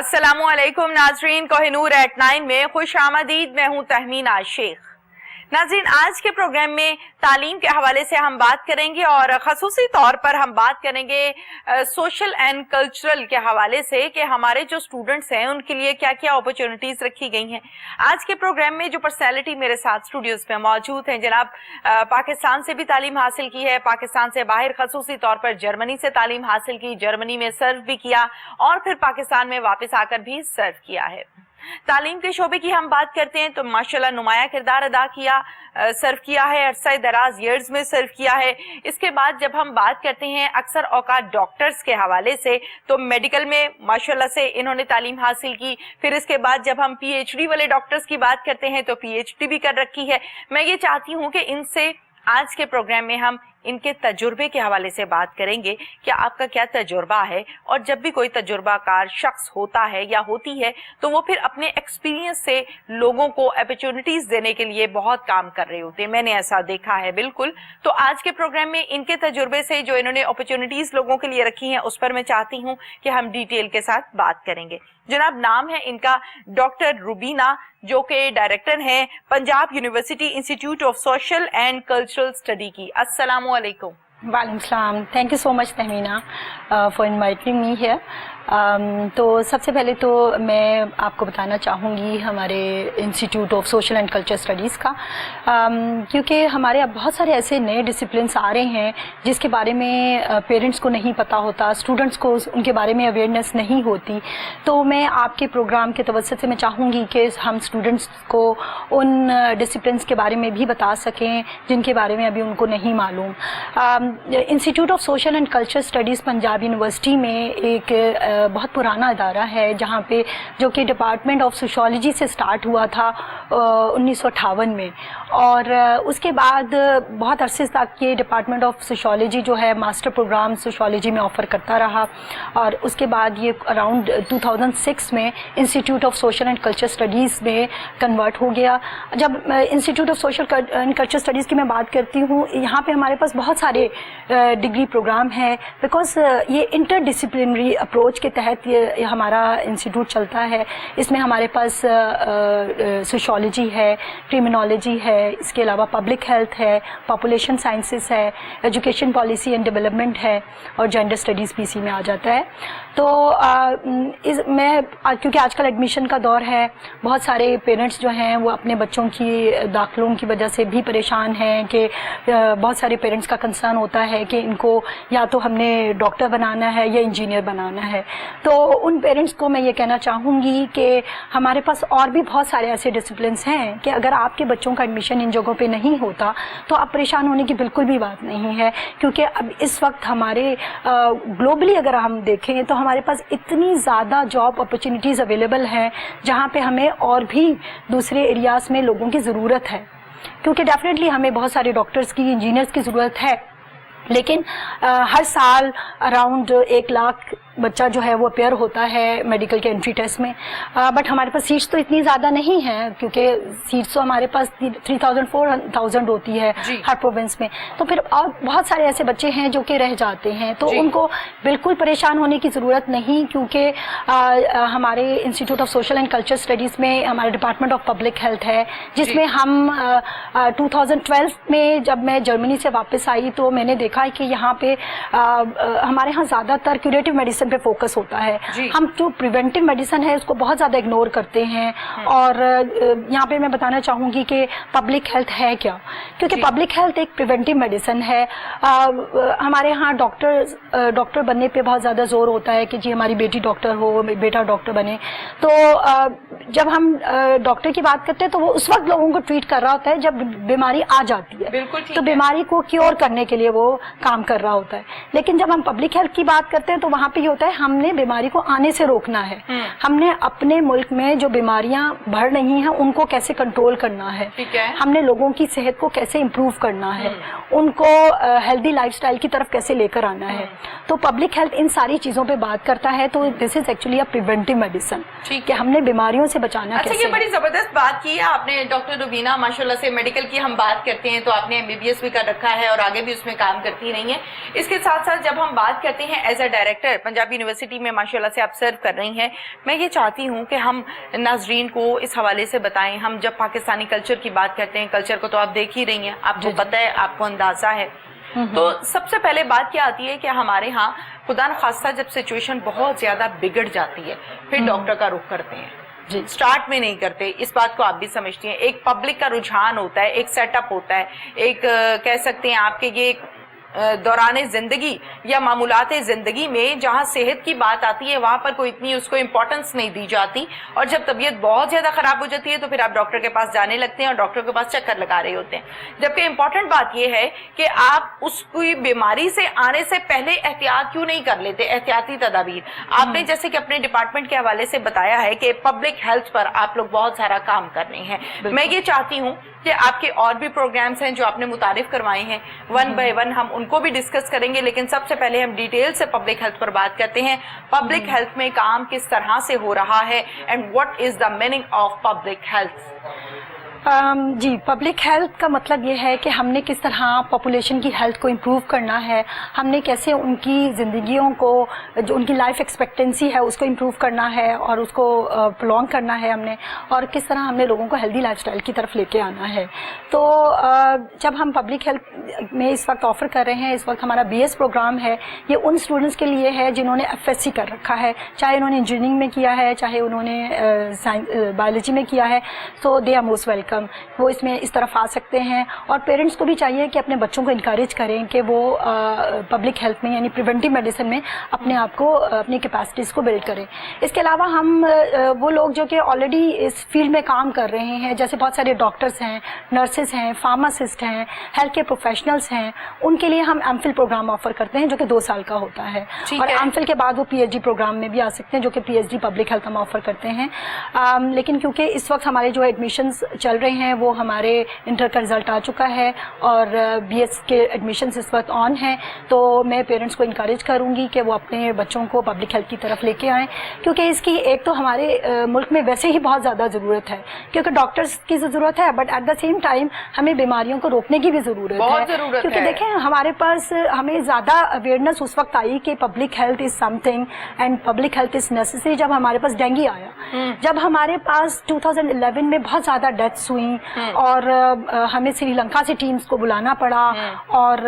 अस्सलामुअलैकुम नाजरीन, कोहिनूर एट 9 में खुश आमदीद। मैं हूँ तहमीना शेख। नाजरीन, आज के प्रोग्राम में तालीम के हवाले से हम बात करेंगे और खसूसी तौर पर हम बात करेंगे सोशल एंड कल्चरल के हवाले से कि हमारे जो स्टूडेंट्स हैं उनके लिए क्या क्या अपॉर्चुनिटीज रखी गई हैं। आज के प्रोग्राम में जो पर्सनैलिटी मेरे साथ स्टूडियोज में मौजूद हैं, जनाब पाकिस्तान से भी तालीम हासिल की है, पाकिस्तान से बाहर खसूसी तौर पर जर्मनी से तालीम हासिल की, जर्मनी में सर्व भी किया और फिर पाकिस्तान में वापस आकर भी सर्व किया है। तालीम के शोबे की हम बात करते हैं तो माशाल्लाह नुमाया किरदार अदा किया, सर्व किया है, अरसा दराज ईयर्स में सर्व किया है। इसके बाद जब हम बात करते हैं अक्सर औकात डॉक्टर्स के हवाले से तो मेडिकल में माशाल्लाह से इन्होंने तालीम हासिल की। फिर इसके बाद जब हम पीएचडी वाले डॉक्टर्स की बात करते हैं तो पीएचडी भी कर रखी है। मैं ये चाहती हूँ कि इनसे आज के प्रोग्राम में हम इनके तजुर्बे के हवाले से बात करेंगे कि आपका क्या तजुर्बा है, और जब भी कोई तजुर्बाकार शख्स होता है या होती है तो वो फिर अपने एक्सपीरियंस से लोगों को अपॉर्चुनिटीज देने के लिए बहुत काम कर रहे होते हैं। मैंने ऐसा देखा है बिल्कुल। तो आज के प्रोग्राम में इनके तजुर्बे से जो इन्होंने अपॉर्चुनिटीज लोगों के लिए रखी हैं उस पर मैं चाहती हूँ कि हम डिटेल के साथ बात करेंगे। जनाब, नाम है इनका डॉक्टर रुबीना, जो कि डायरेक्टर हैं Punjab university institute of social and cultural study की। अस्सलाम वालेकुम। वालेकुम सलाम। Thank you so much Tahmina for inviting me here. तो सबसे पहले तो मैं आपको बताना चाहूँगी हमारे institute of social and culture studies का, क्योंकि हमारे अब बहुत सारे ऐसे नए डिसिप्लिन्स आ रहे हैं जिसके बारे में पेरेंट्स को नहीं पता होता, स्टूडेंट्स को उनके बारे में अवेयरनेस नहीं होती। तो मैं आपके प्रोग्राम के तवज्जुह से मैं चाहूँगी कि हम स्टूडेंट्स को उन डिसिप्लिन्स के बारे में भी बता सकें जिनके बारे में अभी उनको नहीं मालूम। Institute of social and culture studies Punjab university में एक बहुत पुराना अदारा है जहाँ पे जो कि डिपार्टमेंट ऑफ सोशोलॉजी से स्टार्ट हुआ था 1958 में, और उसके बाद बहुत अरसे तक ये डिपार्टमेंट ऑफ सोशोलॉजी जो है मास्टर प्रोग्राम सोशोलॉजी में ऑफ़र करता रहा, और उसके बाद ये अराउंड 2006 में institute of social and culture studies में कन्वर्ट हो गया। जब institute of social and culture studies की मैं बात करती हूँ, यहाँ पे हमारे पास बहुत सारे डिग्री प्रोग्राम हैं, बिकॉज ये इंटरडिसिप्लिनरी अप्रोच के तहत ये हमारा इंस्टीट्यूट चलता है। इसमें हमारे पास सोशोलॉजी है, क्रिमिनोलॉजी है, इसके अलावा पब्लिक हेल्थ है, पॉपुलेशन साइंसेस है, एजुकेशन पॉलिसी एंड डेवलपमेंट है, और जेंडर स्टडीज़ भी इसी में आ जाता है। तो क्योंकि आजकल एडमिशन का दौर है, बहुत सारे पेरेंट्स जो हैं वो अपने बच्चों की दाखिलों की वजह से भी परेशान हैं कि बहुत सारे पेरेंट्स का कंसर्न होता है कि इनको या तो हमने डॉक्टर बनाना है या इंजीनियर बनाना है। तो उन पेरेंट्स को मैं ये कहना चाहूँगी कि हमारे पास और भी बहुत सारे ऐसे डिसिप्लिन्स हैं कि अगर आपके बच्चों का एडमिशन इन जगहों पे नहीं होता तो आप परेशान होने की बिल्कुल भी बात नहीं है, क्योंकि अब इस वक्त हमारे ग्लोबली अगर हम देखें तो हमारे पास इतनी ज़्यादा जॉब अपॉर्चुनिटीज़ अवेलेबल हैं जहाँ पे हमें और भी दूसरे एरियाज़ में लोगों की ज़रूरत है, क्योंकि डेफिनेटली हमें बहुत सारे डॉक्टर्स की, इंजीनियर्स की ज़रूरत है, लेकिन हर साल अराउंड 1 लाख बच्चा जो है वो अपेयर होता है मेडिकल के एंट्री टेस्ट में, बट हमारे पास सीट्स तो इतनी ज़्यादा नहीं हैं, क्योंकि सीट्स तो हमारे पास 3000-4000 होती है हर प्रोविंस में। तो फिर और बहुत सारे ऐसे बच्चे हैं जो कि रह जाते हैं, तो उनको बिल्कुल परेशान होने की ज़रूरत नहीं, क्योंकि हमारे institute of social and culture studies में हमारे डिपार्टमेंट ऑफ पब्लिक हेल्थ है, जिसमें हम 2012 में जब मैं जर्मनी से वापस आई तो मैंने देखा है कि यहाँ पे हमारे यहाँ ज़्यादातर क्यूरेटिव मेडिसिन पे फोकस होता है। हम जो प्रिवेंटिव मेडिसिन है उसको बहुत ज़्यादा इग्नोर करते हैं। और यहाँ पे मैं बताना चाहूँगी कि पब्लिक हेल्थ है क्या, क्योंकि पब्लिक हेल्थ एक प्रिवेंटिव मेडिसिन है। हमारे यहाँ डॉक्टर बनने पे बहुत ज़्यादा जोर होता है कि जी हमारी बेटी डॉक्टर हो, बेटा डॉक्टर बने। तो जब हम डॉक्टर की बात करते हैं तो वो उस वक्त लोगों को ट्रीट कर रहा होता है जब बीमारी आ जाती है, तो बीमारी को क्योर करने के लिए वो काम कर रहा होता है। लेकिन जब हम पब्लिक हेल्थ की बात करते हैं तो वहाँ पे ये होता है हमने बीमारी को आने से रोकना है, हमने अपने मुल्क में जो बीमारियां बढ़ रही हैं उनको कैसे कंट्रोल करना है, हमने लोगों की सेहत को कैसे इम्प्रूव करना है, उनको हेल्दी लाइफस्टाइल की तरफ कैसे लेकर आना है। तो पब्लिक हेल्थ इन सारी चीज़ों पे बात करता है। तो this is actually a preventive medicine कि हमने बीमारियों से बचाना कैसे। ये बड़ी ज़बरदस्त बात की है आपने डॉक्टर रुबीना, माशाल्लाह से। मेडिकल की हम बात करते हैं तो आपने MBBS भी कर रखा है और आगे भी उसमें काम करती रही हैं। इसके साथ साथ जब हम बात करते हैं as a director Punjab Punjab university में माशाल्लाह से आप सर्व कर रही हैं। मैं ये चाहती हूँ कि हम नाजरीन को इस हवाले से बताएं, हम जब पाकिस्तानी कल्चर की बात करते हैं, कल्चर को तो आप देख ही रही हैं, आपको पता है, आपको अंदाजा है, तो सबसे पहले बात क्या आती है कि हमारे यहाँ खुदा न खास्ता जब सिचुएशन बहुत ज्यादा बिगड़ जाती है फिर डॉक्टर का रुख करते हैं जी, स्टार्ट में नहीं करते। इस बात को आप भी समझती हैं, एक पब्लिक का रुझान होता है, एक सेटअप होता है, एक कह सकते हैं आपके ये दौरान जिंदगी या मामूलात जिंदगी में जहाँ सेहत की बात आती है वहां पर कोई इतनी उसको इम्पोर्टेंस नहीं दी जाती, और जब तबीयत बहुत ज्यादा खराब हो जाती है तो फिर आप डॉक्टर के पास जाने लगते हैं और डॉक्टर के पास चक्कर लगा रहे होते हैं। जबकि इम्पोर्टेंट बात यह है कि आप उसकी बीमारी से आने से पहले एहतियात क्यों नहीं कर लेते, एहतियाती तदाबीर। आपने जैसे कि अपने डिपार्टमेंट के हवाले से बताया है कि पब्लिक हेल्थ पर आप लोग बहुत सारा काम कर रहे हैं। मैं ये चाहती हूँ कि आपके और भी प्रोग्राम्स हैं जो आपने मुतारिफ करवाए हैं, वन बाय वन हम उनको भी डिस्कस करेंगे, लेकिन सबसे पहले हम डिटेल से पब्लिक हेल्थ पर बात करते हैं। पब्लिक हेल्थ में काम किस तरह से हो रहा है and what is the meaning of public health? जी, पब्लिक हेल्थ का मतलब ये है कि हमने किस तरह पॉपुलेशन की हेल्थ को इम्प्रूव करना है, हमने कैसे उनकी ज़िंदगियों को, जो उनकी लाइफ एक्सपेक्टेंसी है उसको इम्प्रूव करना है और उसको प्रोलॉन्ग करना है हमने, और किस तरह हमने लोगों को हेल्दी लाइफस्टाइल की तरफ लेके आना है। तो जब हम पब्लिक हेल्थ में इस वक्त ऑफ़र कर रहे हैं, इस वक्त हमारा BS प्रोग्राम है, ये उन स्टूडेंट्स के लिए है जिन्होंने FSC कर रखा है, चाहे उन्होंने इंजीनियरिंग में किया है, चाहे उन्होंने बायोलॉजी में किया है, सो दे आर मोस्ट वेलकम। वो इसमें इस तरफ आ सकते हैं। और पेरेंट्स को भी चाहिए कि अपने बच्चों को इनकरेज करें कि वो पब्लिक हेल्थ में यानी प्रिवेंटिव मेडिसिन में अपने आप को, अपनी कैपेसिटीज़ को बिल्ड करें। इसके अलावा हम वो लोग जो कि ऑलरेडी इस फील्ड में काम कर रहे हैं, जैसे बहुत सारे डॉक्टर्स हैं, नर्सेज हैं, फार्मासिस्ट हैं, हेल्थ केयर प्रोफेशनल्स हैं, उनके लिए हम एमफिल प्रोग्राम ऑफर करते हैं जो कि 2 साल का होता है, और एमफिल के बाद वो PhD प्रोग्राम में भी आ सकते हैं जो कि PhD पब्लिक हेल्थ हम ऑफर करते हैं। लेकिन क्योंकि इस वक्त हमारे जो एडमिशन्स चल रहे हैं वो हमारे इंटर का रिजल्ट आ चुका है और BS के एडमिशन्स इस वक्त ऑन हैं, तो मैं पेरेंट्स को इनकरेज करूंगी कि वो अपने बच्चों को पब्लिक हेल्थ की तरफ लेके आएँ, क्योंकि इसकी एक तो हमारे मुल्क में वैसे ही बहुत ज़्यादा ज़रूरत है, क्योंकि डॉक्टर्स की ज़रूरत है, but at the same time हमें बीमारियों को रोकने की भी ज़रूरत है। क्योंकि देखें, हमारे पास हमें ज़्यादा अवेयरनेस उस वक्त आई कि public health is something and public health is necessary जब हमारे पास डेंगू आया, जब हमारे पास 2011 में बहुत ज़्यादा डेथ्स हुई और हमें श्रीलंका से टीम्स को बुलाना पड़ा, और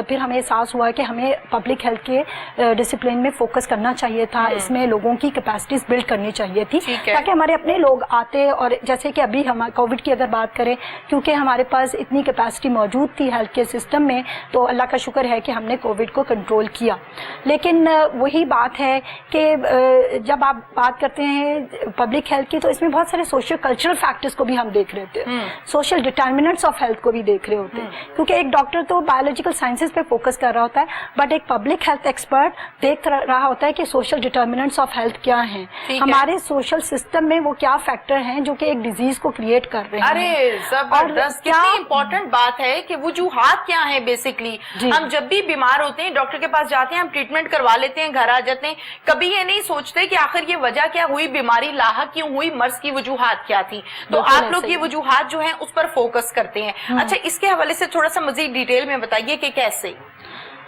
फिर हमें एहसास हुआ कि हमें पब्लिक हेल्थ के डिसिप्लिन में फोकस करना चाहिए था, इसमें लोगों की कैपेसिटीज बिल्ड करनी चाहिए थी ताकि हमारे अपने लोग आते। और जैसे कि अभी हम कोविड की अगर बात करें, क्योंकि हमारे पास इतनी कैपेसिटी मौजूद थी हेल्थ के सिस्टम में, तो अल्लाह का शुक्र है कि हमने कोविड को कंट्रोल किया। लेकिन वही बात है कि जब आप बात करते हैं पब्लिक हेल्थ की, तो इसमें बहुत सारे सोशल कल्चरल फैक्टर्स को भी हम देख रहे थे, सोशल डिटर्मिनेंट्स ऑफ हेल्थ को भी देख रहे होते हैं, क्योंकि एक डॉक्टर तो बायोलॉजिकल साइंसेज पे फोकस कर रहा होता है, बट एक पब्लिक हेल्थ एक्सपर्ट देख रहा होता है कि सोशल डिटर्मिनेंट्स ऑफ हेल्थ क्या हैं, हमारे सोशल सिस्टम में वो क्या फैक्टर हैं जो कि एक डिजीज को क्रिएट कर रहे हैं। अरे जबरदस्त, कितनी इंपॉर्टेंट बात है कि वजूहात क्या है। बेसिकली हम जब भी बीमार होते हैं डॉक्टर के पास जाते हैं, हम ट्रीटमेंट करवा लेते हैं, घर आ जाते हैं, कभी ये नहीं सोचते कि आखिर ये वजह क्या हुई, बीमारी लाहक क्यों हुई, मर्ज की वजूहात क्या थी। तो आप लोग ये वजूहात जो हैं उस पर फोकस करते हैं। अच्छा, इसके हवाले से थोड़ा सा मजीद डिटेल में बताइए कि कैसे।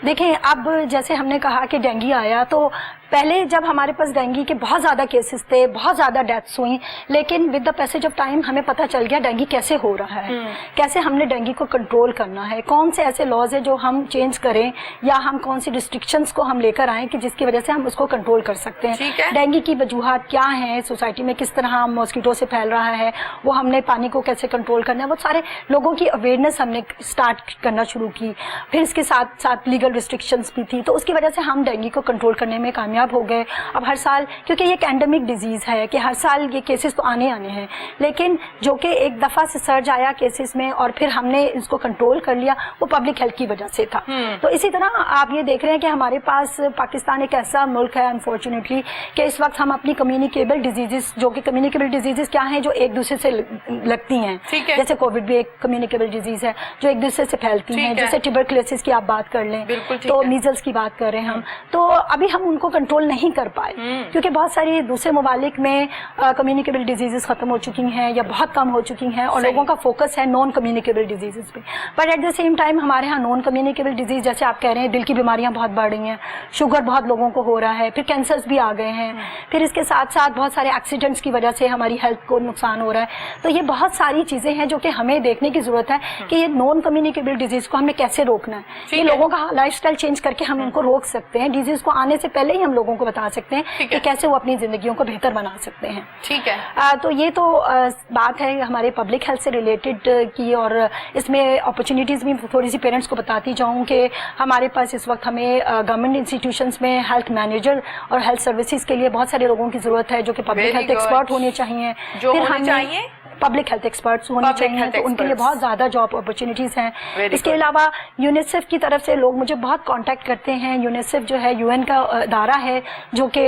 देखें, अब जैसे हमने कहा कि डेंगू आया, तो पहले जब हमारे पास डेंगू के बहुत ज़्यादा केसेस थे, बहुत ज़्यादा डेथ्स हुई, लेकिन with the passage of time हमें पता चल गया डेंगू कैसे हो रहा है, कैसे हमने डेंगू को कंट्रोल करना है, कौन से ऐसे लॉज है जो हम चेंज करें या हम कौन सी रिस्ट्रिक्शंस को हम लेकर आएँ कि जिसकी वजह से हम उसको कंट्रोल कर सकते हैं। डेंगू की वजूहात क्या हैं, सोसाइटी में किस तरह मॉस्किटो से फैल रहा है, वो हमने पानी को कैसे कंट्रोल करना है, वो सारे लोगों की अवेयरनेस हमने स्टार्ट करना शुरू की। फिर इसके साथ साथ लीगल रिस्ट्रिक्शंस भी थी, तो उसकी वजह से हम डेंगू को कंट्रोल करने में कामयाब हो गए। अब हर साल, क्योंकि ये एक एंडेमिक डिजीज है कि हर साल ये केसेस तो आने हैं, लेकिन जो कि एक दफ़ा से सर्ज आया केसेस में और फिर हमने इसको कंट्रोल कर लिया, वो पब्लिक हेल्थ की वजह से था। तो इसी तरह आप ये देख रहे हैं कि हमारे पास पाकिस्तान एक ऐसा मुल्क है अनफॉर्चुनेटली कि इस वक्त हम अपनी कम्युनिकेबल डिजीजेस, जो कि कम्युनिकेबल डिजीजेस क्या हैं, जो एक दूसरे से लगती हैं, जैसे कोविड भी एक कम्युनिकेबल डिजीज है जो एक दूसरे से फैलती हैं, जैसे ट्यूबरकुलोसिस की आप बात कर लें, तो मीजल्स की बात कर रहे हैं हम, तो अभी हम उनको कंट्रोल कंट्रोल नहीं कर पाए, क्योंकि बहुत सारी दूसरे ममालिक में कम्युनिकेबल डिजीजेस ख़त्म हो चुकी हैं या बहुत कम हो चुकी हैं और लोगों का फोकस है नॉन कम्युनिकेबल डिजीजेस पे। But at the same time हमारे यहाँ नॉन कम्युनिकेबल डिजीज़, जैसे आप कह रहे हैं, दिल की बीमारियाँ बहुत बढ़ रही हैं, शुगर बहुत लोगों को हो रहा है, फिर कैंसर्स भी आ गए हैं, फिर इसके साथ साथ बहुत सारे एक्सीडेंट्स की वजह से हमारी हेल्थ को नुकसान हो रहा है। तो ये बहुत सारी चीज़ें हैं जो कि हमें देखने की ज़रूरत है कि ये नॉन कम्युनिकेबल डिजीज़ को हमें कैसे रोकना है। ये लोगों का लाइफस्टाइल चेंज करके हम इनको रोक सकते हैं, डिजीज़ को आने से पहले ही हम लोगों को बता सकते हैं कि कैसे वो अपनी ज़िंदगियों को बेहतर बना सकते हैं। ठीक है। तो ये तो बात है हमारे पब्लिक हेल्थ से रिलेटेड की, और इसमें अपॉर्चुनिटीज़ भी थोड़ी सी पेरेंट्स को बताती जाऊँ कि हमारे पास इस वक्त हमें गवर्नमेंट इंस्टीट्यूशंस में हेल्थ मैनेजर और हेल्थ सर्विसेज के लिए बहुत सारे लोगों की ज़रूरत है जो कि पब्लिक हेल्थ एक्सपर्ट होने चाहिए, जो होने चाहिए पब्लिक हेल्थ एक्सपर्ट्स होने चाहिए, तो उनके लिए बहुत ज़्यादा जॉब अपॉर्चुनिटीज़ हैं। इसके अलावा यूनिसेफ की तरफ से लोग मुझे बहुत कांटेक्ट करते हैं। यूनिसेफ जो है यूएन का अदारा है जो कि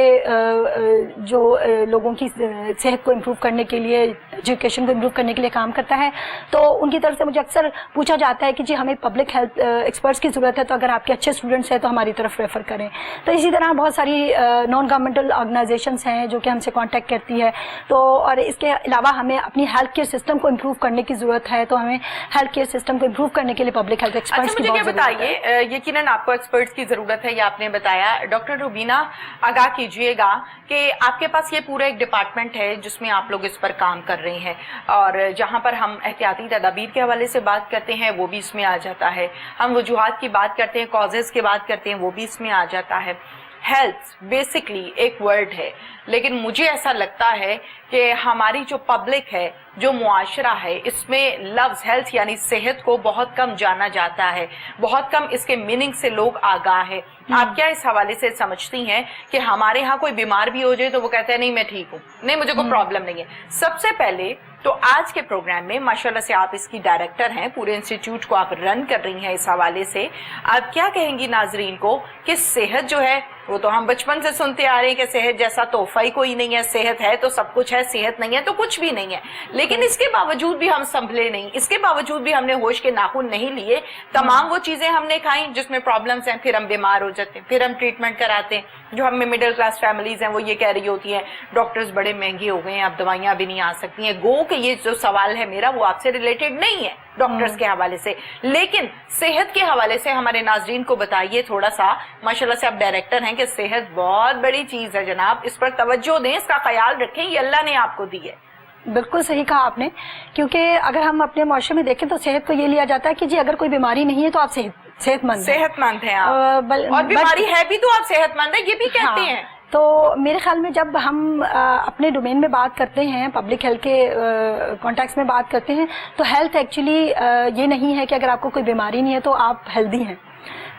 जो लोगों की सेहत को इम्प्रूव करने के लिए, एजुकेशन को इम्प्रूव करने के लिए काम करता है। तो उनकी तरफ से मुझे अक्सर पूछा जाता है कि जी हमें पब्लिक हेल्थ एक्सपर्ट्स की ज़रूरत है, तो अगर आपके अच्छे स्टूडेंट्स हैं तो हमारी तरफ रेफ़र करें। तो इसी तरह बहुत सारी नॉन गवर्नमेंटल ऑर्गेनाइजेशंस हैं जो कि हमसे कांटेक्ट करती है। तो और इसके अलावा हमें अपनी हेल्थ केयर सिस्टम को इम्प्रूव करने की ज़रूरत है, तो हमें हेल्थ केयर सिस्टम को इम्प्रूव करने के लिए पब्लिक हेल्थ एक्सपर्ट्स की बहुत ज़रूरत है। मुझे बताइए, यकीनन आपको एक्सपर्ट्स की ज़रूरत है, ये आपने बताया। डॉक्टर रुबीना, आगाह कीजिएगा कि आपके पास ये पूरा एक डिपार्टमेंट है जिसमें आप लोग इस पर काम कर रहे हैं, और जहाँ पर हम एहतियाती तदाबीर के हवाले से बात करते हैं वो भी इसमें आ जाता है, हम वजूहात की बात करते हैं, कॉजेज़ की बात करते हैं, वो भी इसमें आ जाता है। हेल्थ बेसिकली एक वर्ड है, लेकिन मुझे ऐसा लगता है कि हमारी जो पब्लिक है, जो मुआशरा है, इसमें लफ्ज़ हेल्थ यानी सेहत को बहुत कम जाना जाता है, बहुत कम इसके मीनिंग से लोग आगाह है। आप क्या इस हवाले से समझती हैं कि हमारे यहाँ कोई बीमार भी हो जाए तो वो कहते हैं नहीं मैं ठीक हूँ, नहीं मुझे कोई प्रॉब्लम नहीं है। सबसे पहले तो आज के प्रोग्राम में माशाल्लाह से आप इसकी डायरेक्टर हैं, पूरे इंस्टीट्यूट को आप रन कर रही हैं, इस हवाले से आप क्या कहेंगी नाजरीन को कि सेहत जो है वो तो हम बचपन से सुनते आ रहे हैं कि सेहत जैसा तोहफा ही कोई नहीं है, सेहत है तो सब कुछ है, सेहत नहीं है तो कुछ भी नहीं है, लेकिन इसके बावजूद भी हम संभले नहीं, इसके बावजूद भी हमने होश के नाखून नहीं लिए, तमाम वो चीजें हमने खाई जिसमें प्रॉब्लम्स हैं, फिर हम बीमार हो जाते हैं, फिर हम ट्रीटमेंट कराते हैं। जो हमें मिडिल क्लास फैमिलीज हैं वो ये कह रही होती हैं डॉक्टर्स बड़े महंगे हो गए हैं, अब दवाइयां भी नहीं आ सकती हैं। गो कि ये जो सवाल है मेरा वो आपसे रिलेटेड नहीं है डॉक्टर्स के हवाले से, लेकिन सेहत के हवाले से हमारे नाजरीन को बताइए थोड़ा सा। माशाल्लाह से आप डायरेक्टर हैं कि सेहत बहुत बड़ी चीज है जनाब, इस पर तवज्जो दें, इसका ख्याल रखें, ये अल्लाह ने आपको दी है। बिल्कुल सही कहा आपने, क्योंकि अगर हम अपने माशरे में देखें तो सेहत को ये लिया जाता है कि जी अगर कोई बीमारी नहीं है तो आप सेहतमंद हैं आप, और बीमारी है भी तो आप सेहतमंद है, ये भी कहते हैं। तो मेरे ख्याल में जब हम अपने डोमेन में बात करते हैं, पब्लिक हेल्थ के कॉन्टेक्स्ट में बात करते हैं, तो हेल्थ एक्चुअली ये नहीं है कि अगर आपको कोई बीमारी नहीं है तो आप हेल्दी हैं।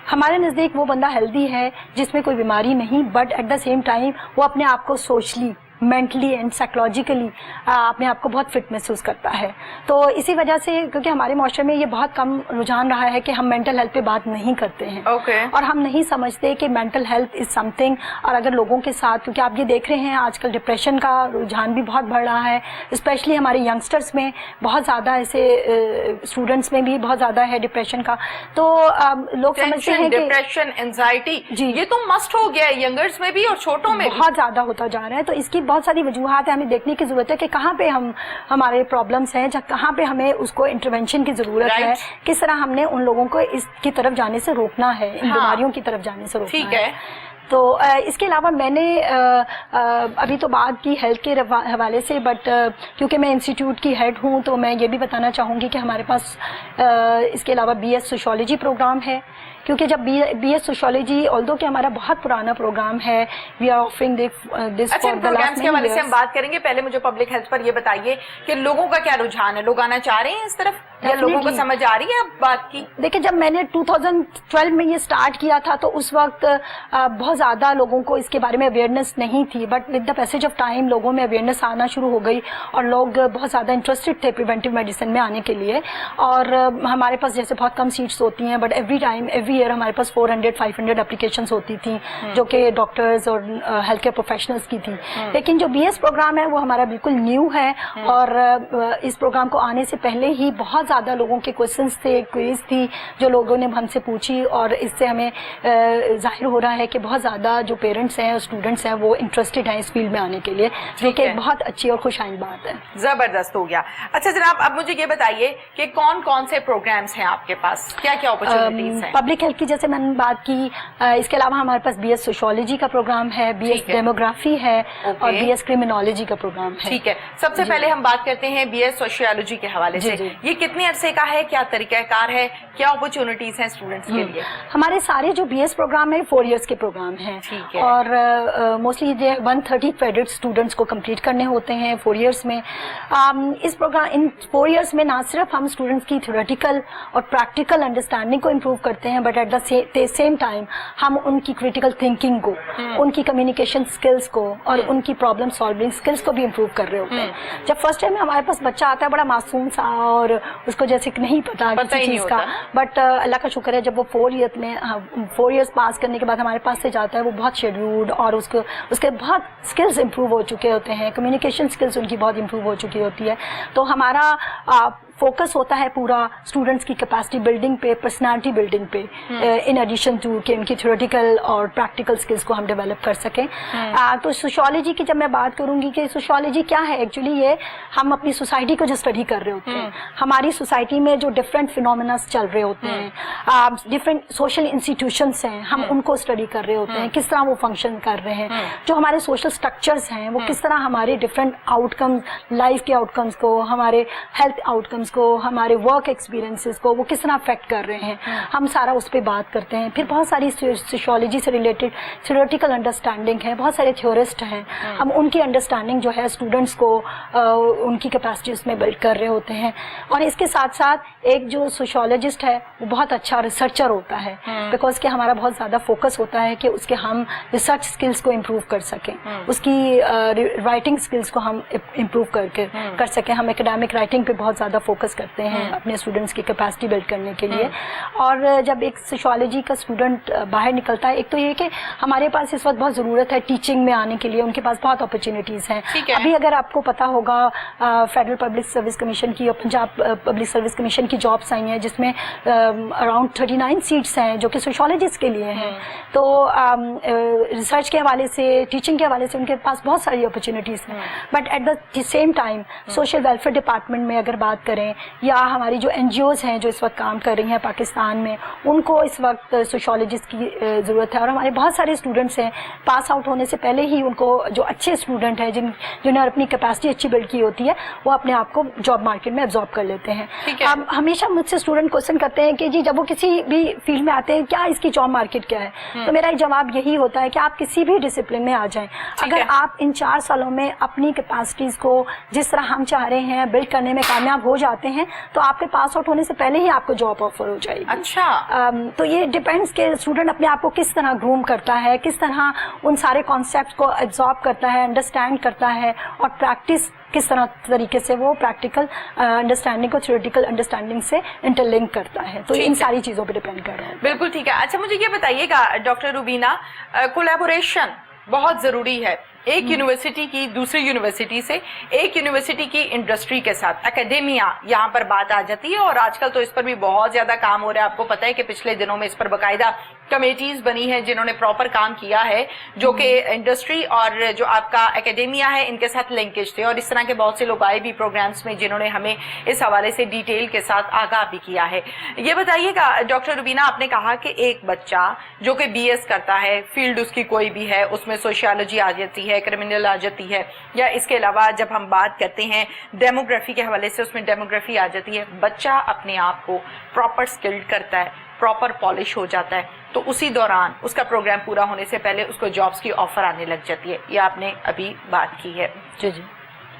हमारे नज़दीक वो बंदा हेल्दी है जिसमें कोई बीमारी नहीं, but at the same time वो अपने आप को सोशली, मेंटली एंड साइकोलॉजिकली अपने आप को बहुत फिट महसूस करता है। तो इसी वजह से, क्योंकि हमारे माशरे में ये बहुत कम रुझान रहा है कि हम मेंटल हेल्थ पे बात नहीं करते हैं, और हम नहीं समझते कि मेंटल हेल्थ इज़ समथिंग। और अगर लोगों के साथ, क्योंकि आप ये देख रहे हैं आजकल डिप्रेशन का रुझान भी बहुत बढ़ रहा है, स्पेशली हमारे यंगस्टर्स में बहुत ज़्यादा, ऐसे स्टूडेंट्स में भी बहुत ज़्यादा है डिप्रेशन का। तो लोग समझते हैं कि डिप्रेशन, एंजाइटी, जी ये तो मस्ट हो गया है, यंगर्स में भी और छोटों में बहुत ज़्यादा होता जा रहा है। तो इसकी बहुत सारी वजूहात है, हमें देखने की ज़रूरत है कि कहाँ पे हमारे प्रॉब्लम्स हैं, कहाँ पे हमें उसको इंटरवेंशन की ज़रूरत है, किस तरह हमने उन लोगों को इसकी तरफ जाने से रोकना है, इन बीमारियों की तरफ जाने से रोकना है। ठीक है। तो इसके अलावा मैंने अभी तो बात की हेल्थ के हवाले से, बट क्योंकि मैं इंस्टीट्यूट की हेड हूँ तो मैं ये भी बताना चाहूँगी कि हमारे पास इसके अलावा BS सोशियोलॉजी प्रोग्राम है। क्योंकि जब BS सोशियोलॉजी, ऑल्दो कि हमारा बहुत पुराना प्रोग्राम है, we are offering this for the last के हवाले से हम बात करेंगे। पहले मुझे पब्लिक हेल्थ पर ये बताइए कि लोगों का क्या रुझान है, लोग आना चाह रहे हैं इस तरफ, या लोगों को समझ आ रही है अब बात की? देखिए, जब मैंने 2012 में ये स्टार्ट किया था तो उस वक्त बहुत ज़्यादा लोगों को इसके बारे में अवेयरनेस नहीं थी, but with the passage of time लोगों में अवेयरनेस आना शुरू हो गई और लोग बहुत ज़्यादा इंटरेस्टेड थे प्रिवेंटिव मेडिसिन में आने के लिए। और हमारे पास जैसे बहुत कम सीट्स होती हैं, बट एवरी ईयर हमारे पास 400-500 एप्लीकेशंस होती थी जो कि डॉक्टर्स और हेल्थ केयर प्रोफेशनल्स की थी। लेकिन जो BS प्रोग्राम है वो हमारा बिल्कुल न्यू है, और इस प्रोग्राम को आने से पहले ही बहुत ज़्यादा लोगों के क्वेश्चंस थे, क्वेरीज थी जो लोगों ने हमसे पूछी, और इससे हमें जाहिर हो रहा है कि बहुत ज़्यादा जो पेरेंट्स हैं और स्टूडेंट्स हैं वो इंटरेस्टेड हैं इस फील्ड में आने के लिए, जो कि बहुत अच्छी और खुशहाल बात है। जबरदस्त हो गया। अच्छा जनाब, अब मुझे ये बताइए कि कौन कौन से प्रोग्राम्स हैं आपके पास, क्या क्या अपॉर्चुनिटीज हैं? पब्लिक हेल्थ की जैसे मैंने बात की, इसके अलावा हमारे पास BS सोशियोलॉजी का प्रोग्राम है, BS डेमोग्राफी है, और BS क्रिमिनोलॉजी का प्रोग्राम है। ठीक है, सबसे पहले हम बात करते हैं BS सोशियोलॉजी के हवाले से। ये कितने अरसे का है, क्या तरीकाकार है, क्या अपॉर्चुनिटीज हैं स्टूडेंट्स के लिए? हमारे सारे जो BS प्रोग्राम है 4 इयर्स के प्रोग्राम हैं, और मोस्टली 130 क्रेडिट स्टूडेंट्स को कंप्लीट करने होते हैं 4 इयर्स में। इस प्रोग्राम इन 4 इयर्स में ना सिर्फ हम स्टूडेंट्स की थ्योरेटिकल और प्रैक्टिकल अंडरस्टैंडिंग को इम्प्रूव करते हैं, but at the same time हम उनकी क्रिटिकल थिंकिंग को, उनकी कम्युनिकेशन स्किल्स को और उनकी प्रॉब्लम सॉल्विंग स्किल्स को भी इम्प्रूव कर रहे होते हैं। जब फर्स्ट टाइम हमारे पास बच्चा आता है बड़ा मासूम सा और उसको जैसे नहीं पता किसी चीज़ का, बट अल्लाह का शुक्र है जब वो 4 इयर्स पास करने के बाद हमारे पास से जाता है वो बहुत शेड्यूल्ड, और उसके बहुत स्किल्स इम्प्रूव हो चुके होते हैं, कम्युनिकेशन स्किल्स उनकी बहुत इम्प्रूव हो चुकी होती है। तो हमारा फोकस होता है पूरा स्टूडेंट्स की कैपेसिटी बिल्डिंग पे, पर्सनालिटी बिल्डिंग पे, इन एडिशन टू कि उनकी थ्योरेटिकल और प्रैक्टिकल स्किल्स को हम डेवलप कर सकें। तो सोशियोलॉजी की जब मैं बात करूंगी कि सोशियोलॉजी क्या है, एक्चुअली ये हम अपनी सोसाइटी को जो स्टडी कर रहे होते हैं, हमारी सोसाइटी में जो डिफरेंट फिनोमेना चल रहे होते हैं, डिफरेंट सोशल इंस्टीट्यूशंस हैं, हम उनको स्टडी कर रहे होते हैं, किस तरह वो फंक्शन कर रहे हैं, जो हमारे सोशल स्ट्रक्चर्स हैं वो किस तरह हमारे डिफरेंट आउटकम्स, लाइफ के आउटकम्स को, हमारे हेल्थ आउटकम्स को, हमारे वर्क एक्सपीरियंसेस को वो किस तरह अफेक्ट कर रहे हैं, हम सारा उस पर बात करते हैं। फिर बहुत सारी सोशियोलॉजी से रिलेटेड थ्योरेटिकल अंडरस्टैंडिंग है, बहुत सारे थ्योरिस्ट हैं, हम उनकी अंडरस्टैंडिंग जो है स्टूडेंट्स को उनकी कैपेसिटी उसमें बिल्ड कर रहे होते हैं। और इसके साथ साथ एक जो सोशियोलॉजिस्ट है वो बहुत अच्छा रिसर्चर होता है, बिकॉज कि हमारा बहुत ज़्यादा फोकस होता है कि उसके हम रिसर्च स्किल्स को इम्प्रूव कर सकें, उसकी राइटिंग स्किल्स को हम इम्प्रूव कर सकें। हम एकेडमिक राइटिंग पे बहुत ज़्यादा फोकस करते हैं अपने स्टूडेंट्स की कैपेसिटी बिल्ड करने के लिए। और जब एक सोशियोलॉजी का स्टूडेंट बाहर निकलता है, एक तो ये कि हमारे पास इस वक्त बहुत ज़रूरत है टीचिंग में आने के लिए, उनके पास बहुत अपॉर्चुनिटीज़ हैं। अभी अगर आपको पता होगा फेडरल पब्लिक सर्विस कमीशन की और पंजाब पब्लिक सर्विस कमीशन की जॉब्स आई हैं जिसमें अराउंड 39 सीट्स हैं जो कि सोशियोलॉजिस्ट के लिए हैं। तो रिसर्च के हवाले से, टीचिंग के हवाले से उनके पास बहुत सारी अपॉर्चुनिटीज़ हैं। But at the same time social welfare department में अगर बात करें, या हमारी जो NGOs हैं जो इस वक्त काम कर रही हैं पाकिस्तान में, उनको इस वक्त सोशियोलॉजिस्ट की ज़रूरत है। और हमारे बहुत सारे स्टूडेंट्स हैं पास आउट होने से पहले ही, उनको जो अच्छे स्टूडेंट हैं जिन्होंने अपनी कैपेसिटी अच्छी बिल्ड की होती है, वो अपने आप को जॉब मार्केट में एब्जॉर्ब कर लेते हैं। अब हमेशा मुझसे स्टूडेंट क्वेश्चन करते हैं कि जी जब वो किसी भी फील्ड में आते हैं क्या इसकी जॉब मार्केट क्या है, तो मेरा जवाब यही होता है कि आप किसी भी डिसिप्लिन में आ जाएं, अगर आप इन 4 सालों में अपनी कैपेसिटीज़ को जिस तरह हम चाह रहे हैं बिल्ड करने में कामयाब हो जाते हैं, तो आपके पास आउट होने से पहले ही आपको जॉब ऑफर हो जाएगी। अच्छा। तो ये डिपेंड्स कि स्टूडेंट अपने आप को किस तरह ग्रूम करता है, किस तरह उन सारे कॉन्सेप्ट को एब्जॉर्ब करता है, अंडरस्टैंड करता है, और प्रैक्टिस किस तरह तरीके से वो प्रैक्टिकल अंडरस्टैंडिंग को थ्योरेटिकल अंडरस्टैंडिंग से इंटरलिंक करता है। तो इन सारी चीज़ों पे डिपेंड कर रहा है। बिल्कुल ठीक है। अच्छा मुझे ये बताइएगा डॉक्टर रुबीना, कोलैबोरेशन बहुत ज़रूरी है एक यूनिवर्सिटी की दूसरी यूनिवर्सिटी से, एक यूनिवर्सिटी की इंडस्ट्री के साथ, एकेडेमिया यहाँ पर बात आ जाती है। और आजकल तो इस पर भी बहुत ज़्यादा काम हो रहा है। आपको पता है कि पिछले दिनों में इस पर बाकायदा कमेटीज बनी है जिन्होंने प्रॉपर काम किया है, जो कि इंडस्ट्री और जो आपका एकेडेमिया है इनके साथ लिंकेज थे। और इस तरह के बहुत से लोग आए भी प्रोग्राम्स में जिन्होंने हमें इस हवाले से डिटेल के साथ आगाह भी किया है। ये बताइएगा डॉक्टर रुबीना, आपने कहा कि एक बच्चा जो कि BS करता है, फील्ड उसकी कोई भी है, उसमें सोशियोलॉजी आ जाती है, क्रिमिनल आ जाती है, या इसके अलावा जब हम बात करते हैं डेमोग्राफी के हवाले से उसमें डेमोग्राफी आ जाती है, बच्चा अपने आप को प्रॉपर स्किल्ड करता है, प्रॉपर पॉलिश हो जाता है, तो उसी दौरान उसका प्रोग्राम पूरा होने से पहले उसको जॉब्स की ऑफर आने लग जाती है। ये आपने अभी बात की है। जी जी।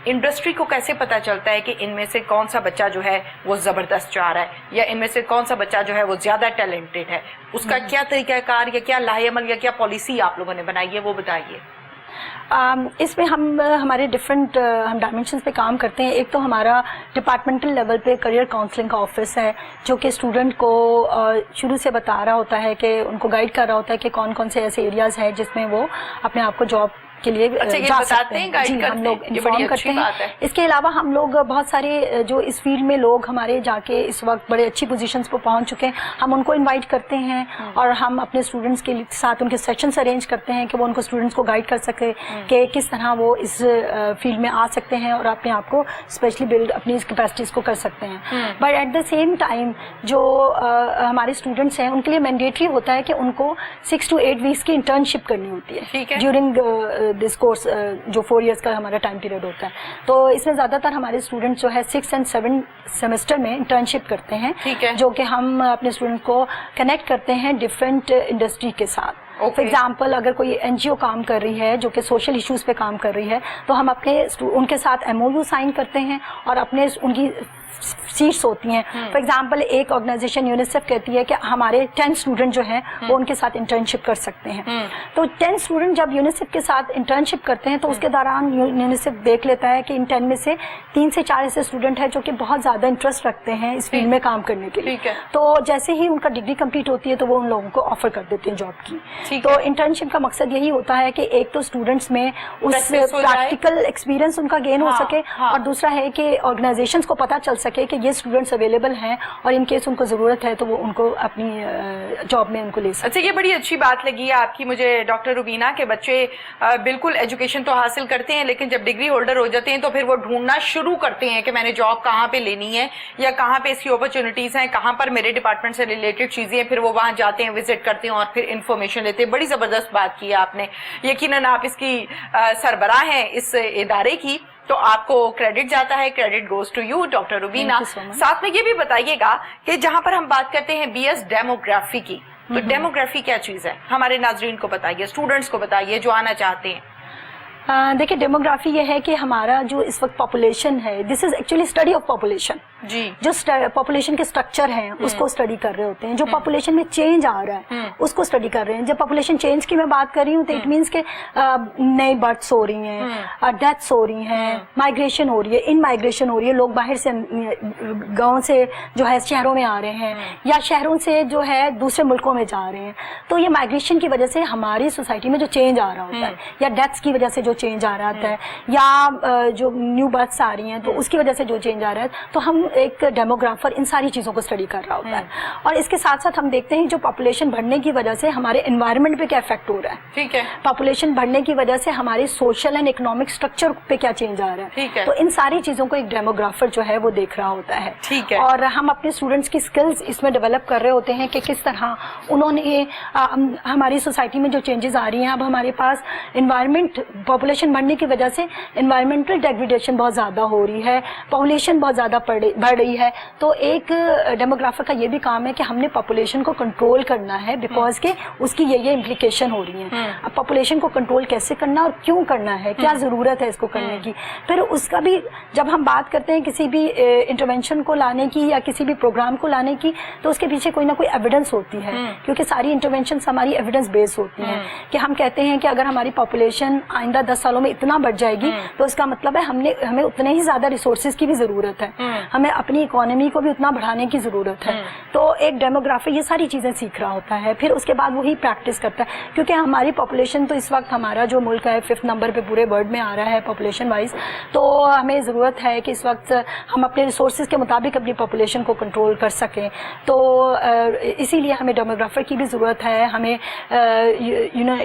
इंडस्ट्री को कैसे पता चलता है कि इनमें से कौन सा बच्चा जो है वो ज़बरदस्त चाह रहा है, या इनमें से कौन सा बच्चा जो है वो ज़्यादा टैलेंटेड है? उसका क्या तरीक़ाकार या क्या लाहेअमल या क्या पॉलिसी आप लोगों ने बनाई है, वो बताइए। इसमें हम हमारे डिफरेंट हम डायमेंशंस पे काम करते हैं। एक तो हमारा डिपार्टमेंटल लेवल पे करियर काउंसलिंग का ऑफिस है जो कि स्टूडेंट को शुरू से बता रहा होता है कि उनको गाइड कर रहा होता है कि कौन कौन से ऐसे एरियाज़ हैं जिसमें वो अपने आप को जॉब के लिए अच्छा, ये जा बताते सकते हैं, हैं। गाइड जी, करते हम लोग हैं, ये बड़ी इन्फॉर्म अच्छी करते बात हैं। है। इसके अलावा हम लोग बहुत सारे जो इस फील्ड में लोग हमारे जाके इस वक्त बड़े अच्छी पोजीशंस पर पहुंच चुके हैं, हम उनको इनवाइट करते हैं और हम अपने स्टूडेंट्स के साथ उनके सेशंस अरेंज करते हैं कि वो उनको स्टूडेंट्स को गाइड कर सके कि किस तरह वो इस फील्ड में आ सकते हैं और अपने आप को स्पेशली बिल्ड अपनी इस कैपेसिटीज को कर सकते हैं। But at the same time जो हमारे स्टूडेंट्स हैं उनके लिए मैंडेटरी होता है कि उनको 6 to 8 वीक्स की इंटर्नशिप करनी होती है ड्यूरिंग दिस कोर्स, जो 4 years का हमारा टाइम पीरियड होता है। तो इसमें ज़्यादातर हमारे स्टूडेंट्स जो है 6 and 7 सेमेस्टर में इंटर्नशिप करते हैं, जो कि हम अपने स्टूडेंट को कनेक्ट करते हैं डिफरेंट इंडस्ट्री के साथ। फॉर एग्जाम्पल, अगर कोई एनजीओ काम कर रही है जो कि सोशल इश्यूज पे काम कर रही है, तो हम अपने उनके साथ MOU साइन करते हैं और अपने उनकी सीट्स होती हैं। फॉर एग्जाम्पल, एक ऑर्गेनाइजेशन यूनिसेफ कहती है कि हमारे 10 स्टूडेंट जो हैं वो उनके साथ इंटर्नशिप कर सकते हैं। तो 10 स्टूडेंट जब यूनिसेफ के साथ इंटर्नशिप करते हैं तो उसके दौरान यूनिसेफ देख लेता है कि इन 10 में से 3 से 4 ऐसे स्टूडेंट हैं जो कि बहुत ज़्यादा इंटरेस्ट रखते हैं इस फील्ड में काम करने के लिए। तो जैसे ही उनका डिग्री कंप्लीट होती है तो वो उन लोगों को ऑफर कर देते हैं जॉब की। तो इंटर्नशिप का मकसद यही होता है कि एक तो स्टूडेंट्स में उस प्रैक्टिकल एक्सपीरियंस उनका गेन हो सके, और दूसरा है कि ऑर्गेनाइजेशंस को पता चल सके कि ये स्टूडेंट्स अवेलेबल हैं और इन केस उनको ज़रूरत है तो वो उनको अपनी जॉब में उनको ले सकते हैं। अच्छा, ये बड़ी अच्छी बात लगी है आपकी मुझे डॉक्टर रुबीना के बच्चे बिल्कुल एजुकेशन तो हासिल करते हैं, लेकिन जब डिग्री होल्डर हो जाते हैं तो फिर वो ढूंढना शुरू करते हैं कि मैंने जॉब कहाँ पे लेनी है या कहाँ पे इसकी अपॉर्चुनिटीज़ हैं, कहाँ पर मेरे डिपार्टमेंट से रिलेटेड चीज़ें हैं। फिर वो वहाँ जाते हैं, विजिट करते हैं और फिर इन्फॉर्मेशन लेते हैं। बड़ी ज़बरदस्त बात की है आपने, यकीनन आप इसकी सरबराह हैं इस इदारे की, तो आपको क्रेडिट जाता है। Credit goes to you doctor Rubina. साथ में ये भी बताइएगा कि जहां पर हम बात करते हैं BS डेमोग्राफी की, तो डेमोग्राफी क्या चीज है, हमारे नाजरीन को बताइए, स्टूडेंट्स को बताइए जो आना चाहते हैं। देखिए, डेमोग्राफी ये है कि हमारा जो इस वक्त पॉपुलेशन है, this is actually study of population. जी, जो पॉपुलेशन के स्ट्रक्चर हैं उसको स्टडी कर रहे होते हैं। जो पॉपुलेशन में चेंज आ रहा है उसको स्टडी कर रहे हैं। जब पॉपुलेशन चेंज की मैं बात कर रही हूँ तो इट मीन्स के नई बर्थ्स हो रही हैं, डेथ्स हो रही हैं, माइग्रेशन हो रही है, इन माइग्रेशन हो रही है, लोग बाहर से गाँव से जो है शहरों में आ रहे हैं या शहरों से जो है दूसरे मुल्कों में जा रहे हैं। तो ये माइग्रेशन की वजह से हमारी सोसाइटी में जो चेंज आ रहा होता है, या डेथ्स की वजह से जो चेंज आ रहा होता है, या जो न्यू बर्थ्स आ रही हैं तो उसकी वजह से जो चेंज आ रहा है, तो हम एक डेमोग्राफर इन सारी चीज़ों को स्टडी कर रहा होता है। और इसके साथ साथ हम देखते हैं जो पॉपुलेशन बढ़ने की वजह से हमारे एनवायरनमेंट पे क्या इफेक्ट हो रहा है। ठीक है। पॉपुलेशन बढ़ने की वजह से हमारे सोशल एंड इकोनॉमिक स्ट्रक्चर पे क्या चेंज आ रहा है। ठीक है। तो इन सारी चीज़ों को एक डेमोग्राफर जो है वो देख रहा होता है। ठीक है। और हम अपने स्टूडेंट्स की स्किल्स इसमें डेवलप कर रहे होते हैं कि किस तरह उन्होंने हमारी सोसाइटी में जो चेंजेस आ रही हैं, अब हमारे पास इन्वायरमेंट, पॉपुलेशन बढ़ने की वजह से इन्वायरमेंटल डेग्रेडेशन बहुत ज़्यादा हो रही है, पॉपुलेशन बहुत ज़्यादा बढ़ रही है। तो एक डेमोग्राफर का ये भी काम है कि हमने पॉपुलेशन को कंट्रोल करना है, बिकॉज के उसकी ये इम्प्लीकेशन हो रही हैं। अब पॉपुलेशन को कंट्रोल कैसे करना और क्यों करना है, क्या ज़रूरत है इसको करने की। फिर उसका भी जब हम बात करते हैं किसी भी इंटरवेंशन को लाने की या किसी भी प्रोग्राम को लाने की, तो उसके पीछे कोई ना कोई एविडेंस होती है, क्योंकि सारी इंटरवेंशन हमारी एविडेंस बेस्ड होती हैं। कि हम कहते हैं कि अगर हमारी पॉपुलेशन आइंदा 10 सालों में इतना बढ़ जाएगी तो इसका मतलब है हमें उतने ही ज़्यादा रिसोर्सेज की भी ज़रूरत है, हमें अपनी इकोनॉमी को भी उतना बढ़ाने की ज़रूरत है। तो एक डेमोग्राफर ये सारी चीज़ें सीख रहा होता है, फिर उसके बाद वही प्रैक्टिस करता है। क्योंकि हमारी पॉपुलेशन तो इस वक्त हमारा जो मुल्क है 5th नंबर पे पूरे वर्ल्ड में आ रहा है पॉपुलेशन वाइज, तो हमें ज़रूरत है कि इस वक्त हम अपने रिसोर्सेज के मुताबिक अपनी पॉपुलेशन को कंट्रोल कर सकें। तो इसीलिए हमें डेमोग्राफर की भी ज़रूरत है। हमें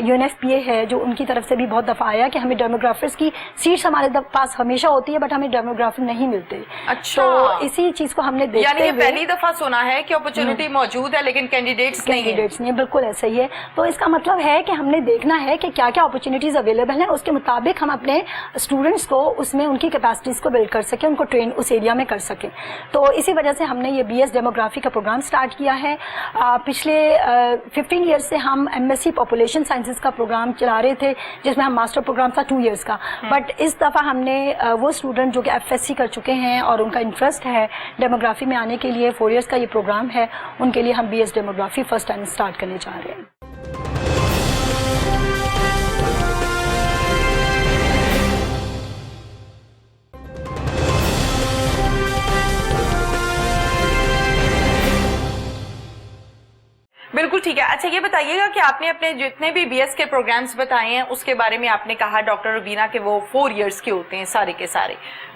UNFPA है जो उनकी तरफ से भी बहुत दफ़ा आया कि हमें डेमोग्राफर्स की सीट्स हमारे पास हमेशा होती है, बट हमें डेमोग्राफर नहीं मिलते। अच्छा। तो इसी चीज़ को हमने देखते यानी ये हुए पहली दफा सुना है कि अपॉर्चुनिटी मौजूद है लेकिन कैंडिडेट्स नहीं, बिल्कुल ऐसा ही है। तो इसका मतलब है कि हमने देखना है कि क्या क्या अपॉर्चुनिटीज अवेलेबल हैं, उसके मुताबिक हम अपने स्टूडेंट्स को उसमें उनकी कैपेसिटीज को बिल्ड कर सकें, उनको ट्रेन उस एरिया में कर सकें। तो इसी वजह से हमने ये BS डेमोग्राफी का प्रोग्राम स्टार्ट किया है। पिछले 15 ईयर्स से हम MSc पॉपुलेशन साइंसेज का प्रोग्राम चला रहे थे, जिसमें हम मास्टर प्रोग्राम था 2 ईयर्स का। बट इस दफ़ा हमने वो स्टूडेंट जो कि FSc कर चुके हैं और उनका इंटरेस्ट है डेमोग्राफी में आने के लिए, 4 ईयर्स का ये प्रोग्राम है, उनके लिए हम BS demography first time start करने जा रहे हैं। بالکل ٹھیک ہے. اچھا یہ بتائیے گا کہ آپ نے اپنے جتنے بھی BS کے پروگرامز بتائے ہیں اس کے بارے میں آپ نے کہا ڈاکٹر روبینہ کہ وہ 4 ایئرس کے ہوتے ہیں سارے کے سارے.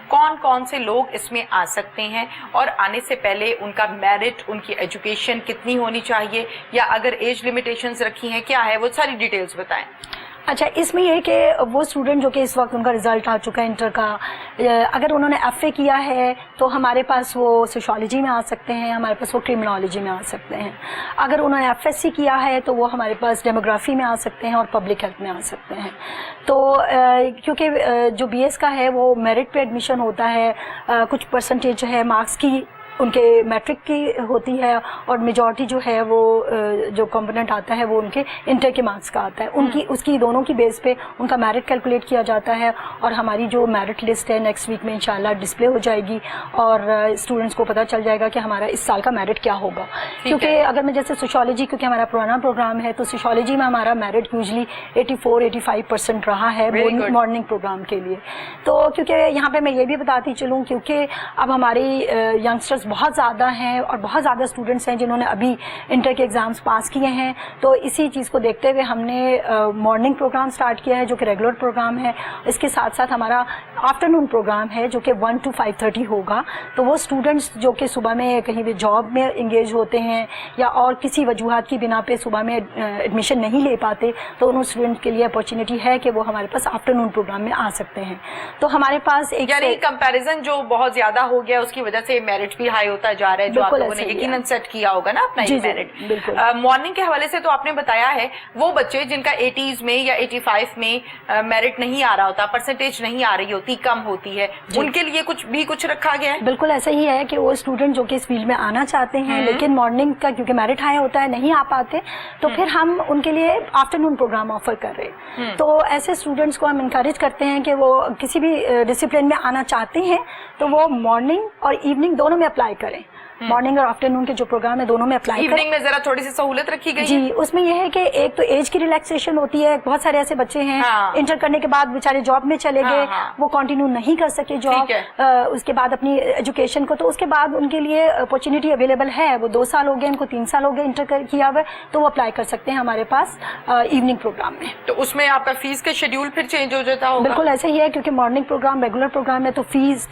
کون کون سے لوگ اس میں آ سکتے ہیں اور آنے سے پہلے ان کا میرٹ, ان کی ایجوکیشن کتنی ہونی چاہیے, یا اگر ایج لیمیٹیشنز رکھی ہیں کیا ہے, وہ ساری ڈیٹیلز بتائیں. اچھا اس میں یہ کہ وہ اسٹوڈنٹ جو کہ اس وقت ان کا رزلٹ آ چکا ہے انٹر کا, اگر انہوں نے FA کیا ہے تو ہمارے پاس وہ سوشالوجی میں آ سکتے ہیں, ہمارے پاس وہ کرمنالوجی میں آ سکتے ہیں. اگر انہوں نے FSC کیا ہے تو وہ ہمارے پاس ڈیموگرافی میں آ سکتے ہیں اور پبلک ہیلتھ میں آ سکتے ہیں. تو کیونکہ جو BS کا ہے وہ میرٹ پہ ایڈمیشن ہوتا ہے, کچھ پرسنٹیج جو ہے مارکس کی ان کے میٹرک کی ہوتی ہے, اور میجورٹی جو ہے وہ جو کمپوننٹ آتا ہے وہ ان کے انٹر کے مارکس کا آتا ہے. ان کی اس کی دونوں کی بیس پہ ان کا میرٹ کیلکولیٹ کیا جاتا ہے, اور ہماری جو میرٹ لسٹ ہے نیکسٹ ویک میں انشاءاللہ ڈسپلے ہو جائے گی, اور اسٹوڈنٹس کو پتہ چل جائے گا کہ ہمارا اس سال کا میرٹ کیا ہوگا. کیونکہ اگر میں جیسے سوشالوجی, کیونکہ ہمارا پرانا پروگرام ہے, تو سوشالوجی میں ہمارا میرٹ یوزلی 84-85% رہا ہے مارننگ پروگرام کے لیے. تو کیونکہ یہاں پہ میں یہ بھی بتاتی چلوں, کیونکہ اب ہماری ینگسٹرز بہت زیادہ ہیں اور بہت زیادہ اسٹوڈنٹس ہیں جنہوں نے ابھی انٹر کے ایگزامس پاس کیے ہیں, تو اسی چیز کو دیکھتے ہوئے ہم نے مارننگ پروگرام سٹارٹ کیا ہے جو کہ ریگولر پروگرام ہے. اس کے ساتھ ساتھ ہمارا آفٹرنون پروگرام ہے جو کہ 1 to 5:30 ہوگا. تو وہ اسٹوڈنٹس جو کہ صبح میں کہیں بھی جاب میں انگیج ہوتے ہیں یا اور کسی وجوہات کی بنا پہ صبح میں ایڈمیشن نہیں لے پاتے, تو ان اسٹوڈنٹ کے لیے اپارچونیٹی ہے کہ وہ ہمارے پاس آفٹرنون پروگرام میں آ سکتے ہیں. تو ہمارے پاس ایک یعنی کمپیریزن جو بہت زیادہ ہو گیا اس کی وجہ سے میرٹ بھی ہائی ہوتا جا رہا ہے, جو آپ لوگوں نے یقیناً سیٹ کیا ہوگا نا اپنا یہ میرٹ. مارننگ کے حوالے سے تو آپ نے بتایا ہے وہ بچے جن کا 80s میں یا 85 میں میرٹ نہیں آ رہا ہوتا, پرسنٹیج نہیں آ رہی ہوتی, کم ہوتی ہے, ان کے لیے کچھ رکھا گیا ہے. بالکل ایسا ہی ہے کہ وہ اسٹوڈنٹ جو کہ اس فیلڈ میں آنا چاہتے ہیں لیکن مارننگ کا کیونکہ میرٹ ہائی ہوتا ہے نہیں آ پاتے, تو پھر ہم ان کے لیے آفٹرنون پروگرام آفر کر رہے ہیں. تو ایسے اسٹوڈنٹس کو ہم انکریج کرتے ہیں کہ وہ کسی بھی ڈسپلن میں آنا چاہتے ہیں تو وہ مارننگ اور ایوننگ دونوں میں اپلائی کریں. مارننگ اور آفٹرنون کے جو پروگرام ہے دونوں میں اپلائی کریں. ایوننگ میں ذرا تھوڑی سی سہولت رکھی گئی. جی, اس میں یہ ہے کہ ایک تو ایج کی ریلیکسیشن ہوتی ہے. بہت سارے ایسے بچے ہیں انٹر کرنے کے بعد بیچارے جاب میں چلے گئے, وہ کنٹینیو نہیں کر سکے جاب, اس کے بعد اپنی ایجوکیشن کو, تو اس کے بعد ان کے لیے اپارچونیٹی اویلیبل ہے. وہ 2 سال ہو گئے ان کو, 3 سال ہو گئے انٹر کیا ہوا, تو وہ اپلائی کر سکتے ہیں ہمارے پاس ایوننگ پروگرام میں. تو اس میں آپ کا فیس کا شیڈیول پھر چینج ہو جاتا ہوگا. بالکل ایسے ہی ہے, کیونکہ مارننگ پروگرام ریگولر پروگرام ہے تو فیس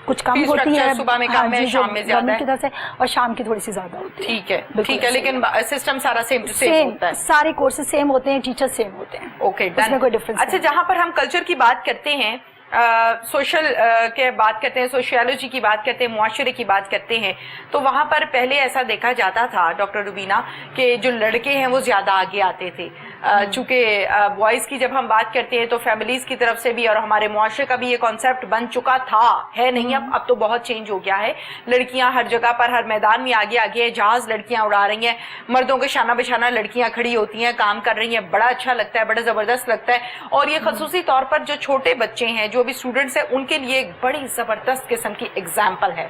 کچھ کم ہوتی ہے, صبح میں کم ہے, شام میں زیادہ ہے, اور شام کی تھوڑی سی زیادہ ہوتی ہے. ٹھیک ہے, لیکن سسٹم سارا سیم ہوتا ہے, سارے کورسز سیم ہوتے ہیں, ٹیچر سیم ہوتے ہیں. اوکے, اس میں کوئی ڈفرنس. اچھا, جہاں پر ہم کلچر کی بات کرتے ہیں, سوشل کے بات کرتے ہیں, سوشیالوجی کی بات کرتے ہیں, معاشرے کی بات کرتے ہیں, تو وہاں پر پہلے ایسا دیکھا جاتا تھا ڈاکٹر روبینہ کہ جو لڑکے ہیں وہ زیادہ آگے آتے تھے. چونکہ بوائز کی جب ہم بات کرتے ہیں تو فیملیز کی طرف سے بھی اور ہمارے معاشرے کا بھی یہ کانسیپٹ بن چکا تھا, ہے نہیں اب تو بہت چینج ہو گیا ہے. لڑکیاں ہر جگہ پر, ہر میدان میں آگے آگے ہیں, جہاز لڑکیاں اڑا رہی ہیں, مردوں کے شانہ بشانہ لڑکیاں کھڑی ہوتی ہیں, کام کر رہی ہیں, بڑا اچھا لگتا ہے, بڑا زبردست لگتا ہے. اور یہ خصوصی طور پر جو چھوٹے بچے ہیں, جو بھی اسٹوڈنٹس ہیں, ان کے لیے ایک بڑی زبردست قسم کی ایگزامپل ہے.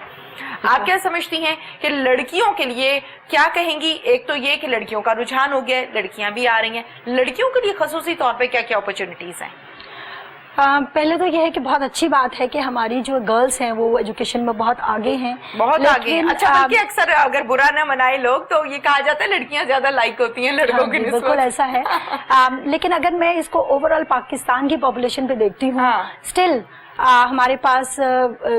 آپ کیا سمجھتی ہیں کہ لڑکیوں کے لیے کیا کہیں گی؟ ایک تو یہ کہ لڑکیوں کا رجحان ہو گیا, لڑکیاں بھی آ رہی ہیں, لڑکیوں کے لیے خصوصی طور پہ کیا کیا اپرچونٹیز ہیں؟ پہلے تو یہ ہے کہ بہت اچھی بات ہے کہ ہماری جو گرلس ہیں وہ ایجوکیشن میں بہت آگے ہیں, بہت آگے ہیں. اچھا, بلکہ اکثر اگر برا نہ منائے لوگ تو یہ کہا جاتا ہے لڑکیاں زیادہ لائک ہوتی ہیں لڑکوں کی نسبت. بالکل ایسا ہے, لیکن اگر میں اس کو اوور آل پاکستان کی پاپولیشن پہ دیکھتی ہوں, اسٹل ہمارے پاس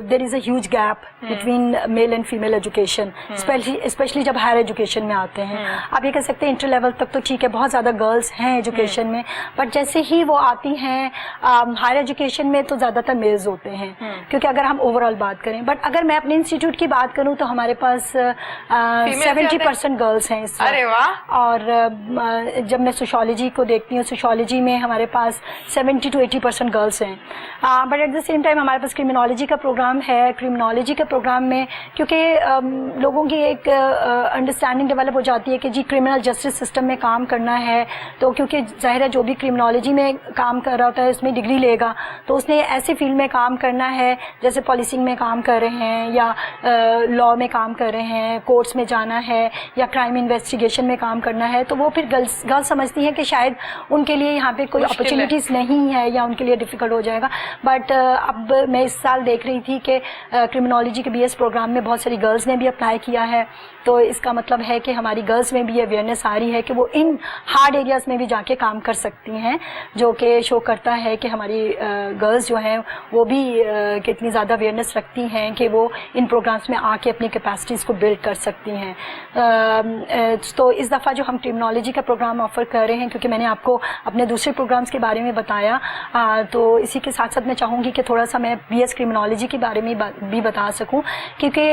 there is a huge gap between male and female education, especially جب ہائر ایجوکیشن میں آتے ہیں. آپ یہ کہہ سکتے ہیں انٹر لیول تک تو ٹھیک ہے, بہت زیادہ گرلس ہیں ایجوکیشن میں, بٹ جیسے ہی وہ آتی ہیں ہائر ایجوکیشن میں تو زیادہ تر میلز ہوتے ہیں, کیونکہ اگر ہم اوور آل بات کریں. بٹ اگر میں اپنے انسٹیٹیوٹ کی بات کروں تو ہمارے پاس 70% گرلس ہیں اس وقت. اور جب میں سوشالوجی کو دیکھتی ہوں, سوشالوجی میں ہمارے پاس 70 to 80% گرلس ہیں. But at the same time ہمارے پاس کرمنالوجی کا پروگرام ہے. کرمنالوجی کے پروگرام میں کیونکہ لوگوں کی ایک انڈرسٹینڈنگ ڈیولپ ہو جاتی ہے کہ جی کرمنل جسٹس سسٹم میں کام کرنا ہے, تو کیونکہ ظاہر ہے جو بھی کرمنالوجی میں کام کر رہا ہوتا ہے اس میں ڈگری لے گا, تو اس نے ایسے فیلڈ میں کام کرنا ہے جیسے پالیسنگ میں کام کر رہے ہیں یا لا میں کام کر رہے ہیں, کورٹس میں جانا ہے یا کرائم انویسٹیگیشن میں کام کرنا ہے. تو وہ پھر گرلس سمجھتی ہیں کہ شاید ان کے لیے یہاں پہ کوئی اپرچونیٹیز نہیں ہے یا ان کے لیے ڈیفیکلٹ ہو جائے گا. بٹ अब मैं इस साल देख रही थी कि क्रिमिनोलॉजी के BS प्रोग्राम में बहुत सारी गर्ल्स ने भी अप्लाई किया है, तो इसका मतलब है कि हमारी गर्ल्स में भी अवेयरनेस आ रही है कि वो इन हार्ड एरियाज़ में भी जाके काम कर सकती हैं, जो कि शो करता है कि हमारी गर्ल्स जो हैं वो भी कितनी ज़्यादा अवेयरनेस रखती हैं कि वो इन प्रोग्राम्स में आके अपनी कैपेसिटीज़ को बिल्ड कर सकती हैं। तो इस दफ़ा जो हम क्रिमिनोलॉजी का प्रोग्राम ऑफ़र कर रहे हैं, क्योंकि मैंने आपको अपने दूसरे प्रोग्राम्स के बारे में बताया, तो इसी के साथ साथ मैं चाहूँगी कि थोड़ा सा मैं BS क्रिमिनोलॉजी के बारे में भी बता सकूँ, क्योंकि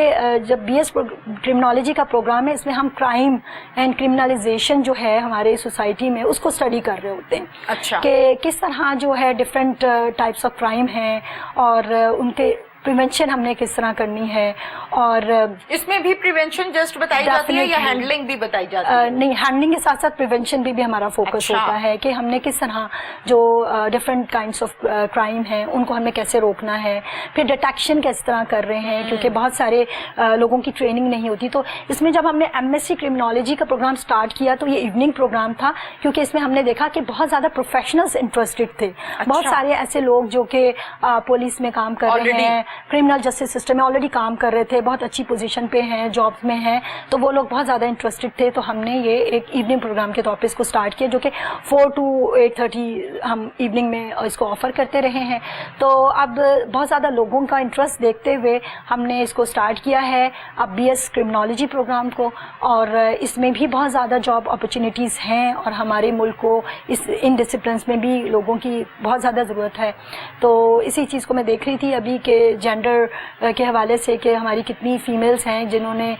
जब BS क्रिमिनोलॉजी का प्रोग्राम है इसमें हम क्राइम एंड क्रिमिनलाइजेशन जो है हमारे सोसाइटी में उसको स्टडी कर रहे होते हैं। अच्छा। कि किस तरह जो है डिफरेंट टाइप्स ऑफ क्राइम हैं और उनके प्रिवेंशन हमने किस तरह करनी है, और इसमें भी प्रिवेंशन जस्ट बताई जाती है या हैंडलिंग भी बताई जाती है? नहीं, हैंडलिंग के साथ साथ प्रिवेंशन भी हमारा फोकस अच्छा। होता है कि हमने किस तरह जो डिफरेंट काइंड्स ऑफ क्राइम हैं उनको हमें कैसे रोकना है, फिर डिटेक्शन किस तरह कर रहे हैं, क्योंकि बहुत सारे लोगों की ट्रेनिंग नहीं होती। तो इसमें जब हमने MSc क्रिमिनोलॉजी का प्रोग्राम स्टार्ट किया तो ये इवनिंग प्रोग्राम था, क्योंकि इसमें हमने देखा कि बहुत ज़्यादा प्रोफेशनल्स इंटरेस्टेड थे। बहुत सारे ऐसे लोग जो कि पुलिस में काम कर रहे हैं, क्रिमिनल जस्टिस सिस्टम में ऑलरेडी काम कर रहे थे, बहुत अच्छी पोजीशन पे हैं, जॉब्स में हैं, तो वो लोग बहुत ज़्यादा इंटरेस्टेड थे। तो हमने ये एक इवनिंग प्रोग्राम के तौर पे इसको स्टार्ट किया, जो कि 4 to 8:30 हम इवनिंग में इसको ऑफ़र करते रहे हैं। तो अब बहुत ज़्यादा लोगों का इंटरेस्ट देखते हुए हमने इसको स्टार्ट किया है अब BS क्रिमिनोलॉजी प्रोग्राम को, और इसमें भी बहुत ज़्यादा जॉब अपॉर्चुनिटीज़ हैं और हमारे मुल्क को इन डिसिप्लिन्स में भी लोगों की बहुत ज़्यादा ज़रूरत है। तो इसी चीज़ को मैं देख रही थी अभी के जेंडर के हवाले से कि हमारी कितनी फीमेल्स हैं जिन्होंने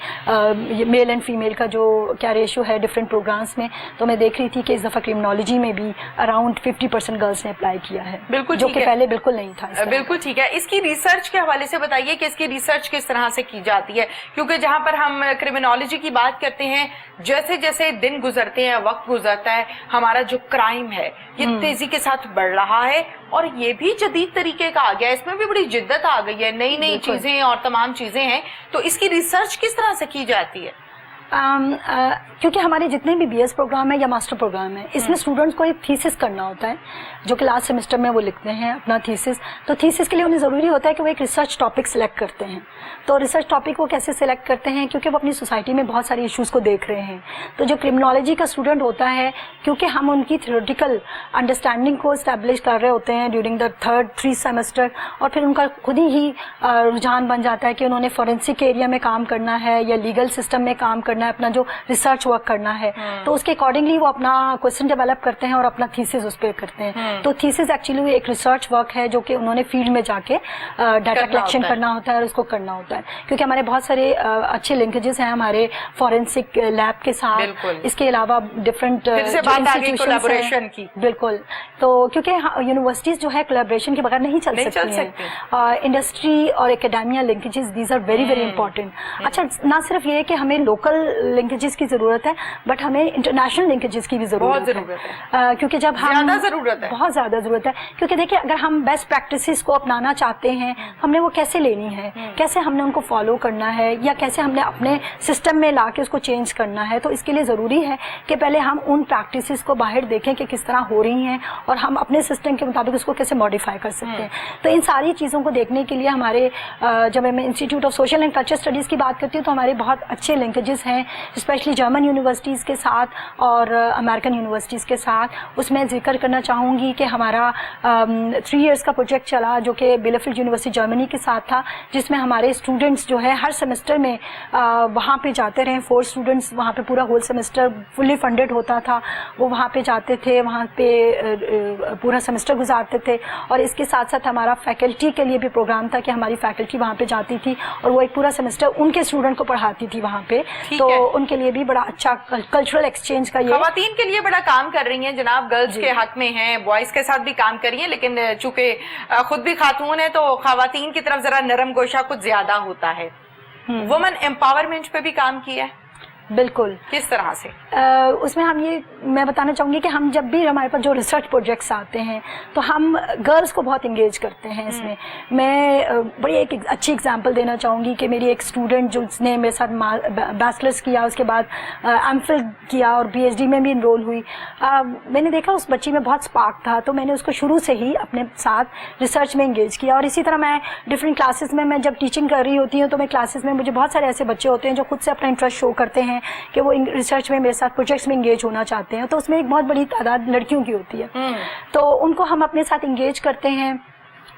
मेल एंड फीमेल का जो क्या रेशो है डिफरेंट प्रोग्राम्स में, तो मैं देख रही थी कि इस दफ़ा क्रिमिनोलॉजी में भी अराउंड 50% गर्ल्स ने अप्लाई किया है, बिल्कुल, जो कि पहले बिल्कुल नहीं था। बिल्कुल ठीक है। इसकी रिसर्च के हवाले से बताइए कि इसकी रिसर्च किस तरह से की जाती है, क्योंकि जहां पर हम क्रिमिनोलॉजी की बात करते हैं, जैसे जैसे दिन गुजरते हैं, वक्त गुजरता है, हमारा जो क्राइम है ये तेजी के साथ बढ़ रहा है और ये भी जदीद तरीके का आ गया है, इसमें भी बड़ी जिद्दत आ गई है, नई नई चीजें और तमाम चीजें हैं। तो इसकी रिसर्च किस तरह से की जाती है? क्योंकि हमारे जितने भी BS प्रोग्राम है या मास्टर प्रोग्राम है, इसमें स्टूडेंट्स को एक थीसिस करना होता है, जो कि लास्ट सेमेस्टर में वो लिखते हैं अपना थीसिस। तो थीसिस के लिए उन्हें ज़रूरी होता है कि वो एक रिसर्च टॉपिक सिलेक्ट करते हैं। तो रिसर्च टॉपिक वो कैसे सिलेक्ट करते हैं? क्योंकि वो अपनी सोसाइटी में बहुत सारे इश्यूज़ को देख रहे हैं। तो जो क्रिमिनोलॉजी का स्टूडेंट होता है, क्योंकि हम उनकी थ्योरेटिकल अंडरस्टैंडिंग को इस्टेब्लिश कर रहे होते हैं ड्यूरिंग द 3rd सेमेस्टर, और फिर उनका खुद ही रुझान बन जाता है कि उन्होंने फॉरेंसिक एरिया में काम करना है या लीगल सिस्टम में काम करना है, अपना जो रिसर्च वर्क करना है। तो उसके अकॉर्डिंगली वो अपना क्वेश्चन डेवलप करते हैं और अपना थीसिस उस पर करते हैं। तो थीसिस एक्चुअली एक रिसर्च वर्क है जो कि उन्होंने फील्ड में जाके डाटा कलेक्शन करना होता है और उसको करना होता है, क्योंकि हमारे बहुत सारे अच्छे लिंकेजेस हैं हमारे फॉरेंसिक लैब के साथ। इसके अलावा डिफरेंट कोलैबोरेशन की, बिल्कुल। तो क्योंकि यूनिवर्सिटीज जो है कोलैबोरेशन के बगैर नहीं चल सकती हैं। इंडस्ट्री और academia linkages, these are very very important. अच्छा, ना सिर्फ ये कि हमें लोकल लिंकेजेस की जरूरत है, बट हमें इंटरनेशनल लिंकेजेस की भी जरूरत है, क्योंकि जब हम बहुत ज्यादा जरूरत है, क्योंकि देखिए अगर हम बेस्ट प्रैक्टिसेस को अपनाना चाहते हैं, हमने वो कैसे लेनी है, कैसे हमने उनको फॉलो करना है, या कैसे हमने अपने सिस्टम में ला के उसको चेंज करना है। तो इसके लिए ज़रूरी है कि पहले हम उन प्रैक्टिसेस को बाहर देखें कि किस तरह हो रही हैं और हम अपने सिस्टम के मुताबिक उसको कैसे मॉडिफाई कर सकते हैं। तो इन सारी चीज़ों को देखने के लिए हमारे जब मैं institute of social and culture studies की बात करती हूँ तो हमारे बहुत अच्छे लिंकेजेस हैं, स्पेशली जर्मन यूनिवर्सिटीज़ के साथ और अमेरिकन यूनिवर्सिटीज़ के साथ। उसमें जिक्र करना चाहूँगी कि हमारा 3 इयर्स का प्रोजेक्ट चला जो कि बिलेफील्ड यूनिवर्सिटी जर्मनी के साथ था, जिसमें हमारे स्टूडेंट्स जो है हर सेमेस्टर में वहाँ पे जाते रहे। 4 स्टूडेंट्स वहाँ पे पूरा होल सेमेस्टर फुल्ली फंडेड होता था, वो वहाँ पे जाते थे, वहाँ पे पूरा सेमेस्टर गुजारते थे। और इसके साथ साथ हमारा फैकल्टी के लिए भी प्रोग्राम था कि हमारी फैकल्टी वहाँ पे जाती थी और वो एक पूरा सेमेस्टर उनके स्टूडेंट को पढ़ाती थी वहाँ पे। तो उनके लिए भी बड़ा अच्छा कल्चरल एक्सचेंज का ये खवातीन के लिए बड़ा काम कर रही हैं जनाब, गर्ल्स के हक में हैं, बॉयज़ के साथ भी काम कर रही हैं, लेकिन चूंकि खुद भी खातून है तो खवातीन की तरफ जरा नरम गोशा कुछ ज्यादा होता है। वुमेन एम्पावरमेंट पे भी काम किया है। बिल्कुल। किस तरह से? उसमें हम ये मैं बताना चाहूँगी कि हम जब भी हमारे पास जो रिसर्च प्रोजेक्ट्स आते हैं तो हम गर्ल्स को बहुत इंगेज करते हैं इसमें। मैं बड़ी एक अच्छी एग्जांपल देना चाहूँगी कि मेरी एक स्टूडेंट जिसने मेरे साथ बैचलर्स किया, उसके बाद एमफिल किया और पीएचडी में भी इनरोल हुई, मैंने देखा उस बच्ची में बहुत स्पार्क था, तो मैंने उसको शुरू से ही अपने साथ रिसर्च में इंगेज किया। और इसी तरह मैं डिफरेंट क्लासेस में, मैं जब टीचिंग कर रही होती हूँ तो मैं क्लासेस में, मुझे बहुत सारे ऐसे बच्चे होते हैं जो खुद से अपना इंटरेस्ट शो करते हैं कि वो रिसर्च में मेरे साथ प्रोजेक्ट्स में इंगेज होना चाहते हैं, तो उसमें एक बहुत बड़ी तादाद लड़कियों की होती है। तो उनको हम अपने साथ इंगेज करते हैं।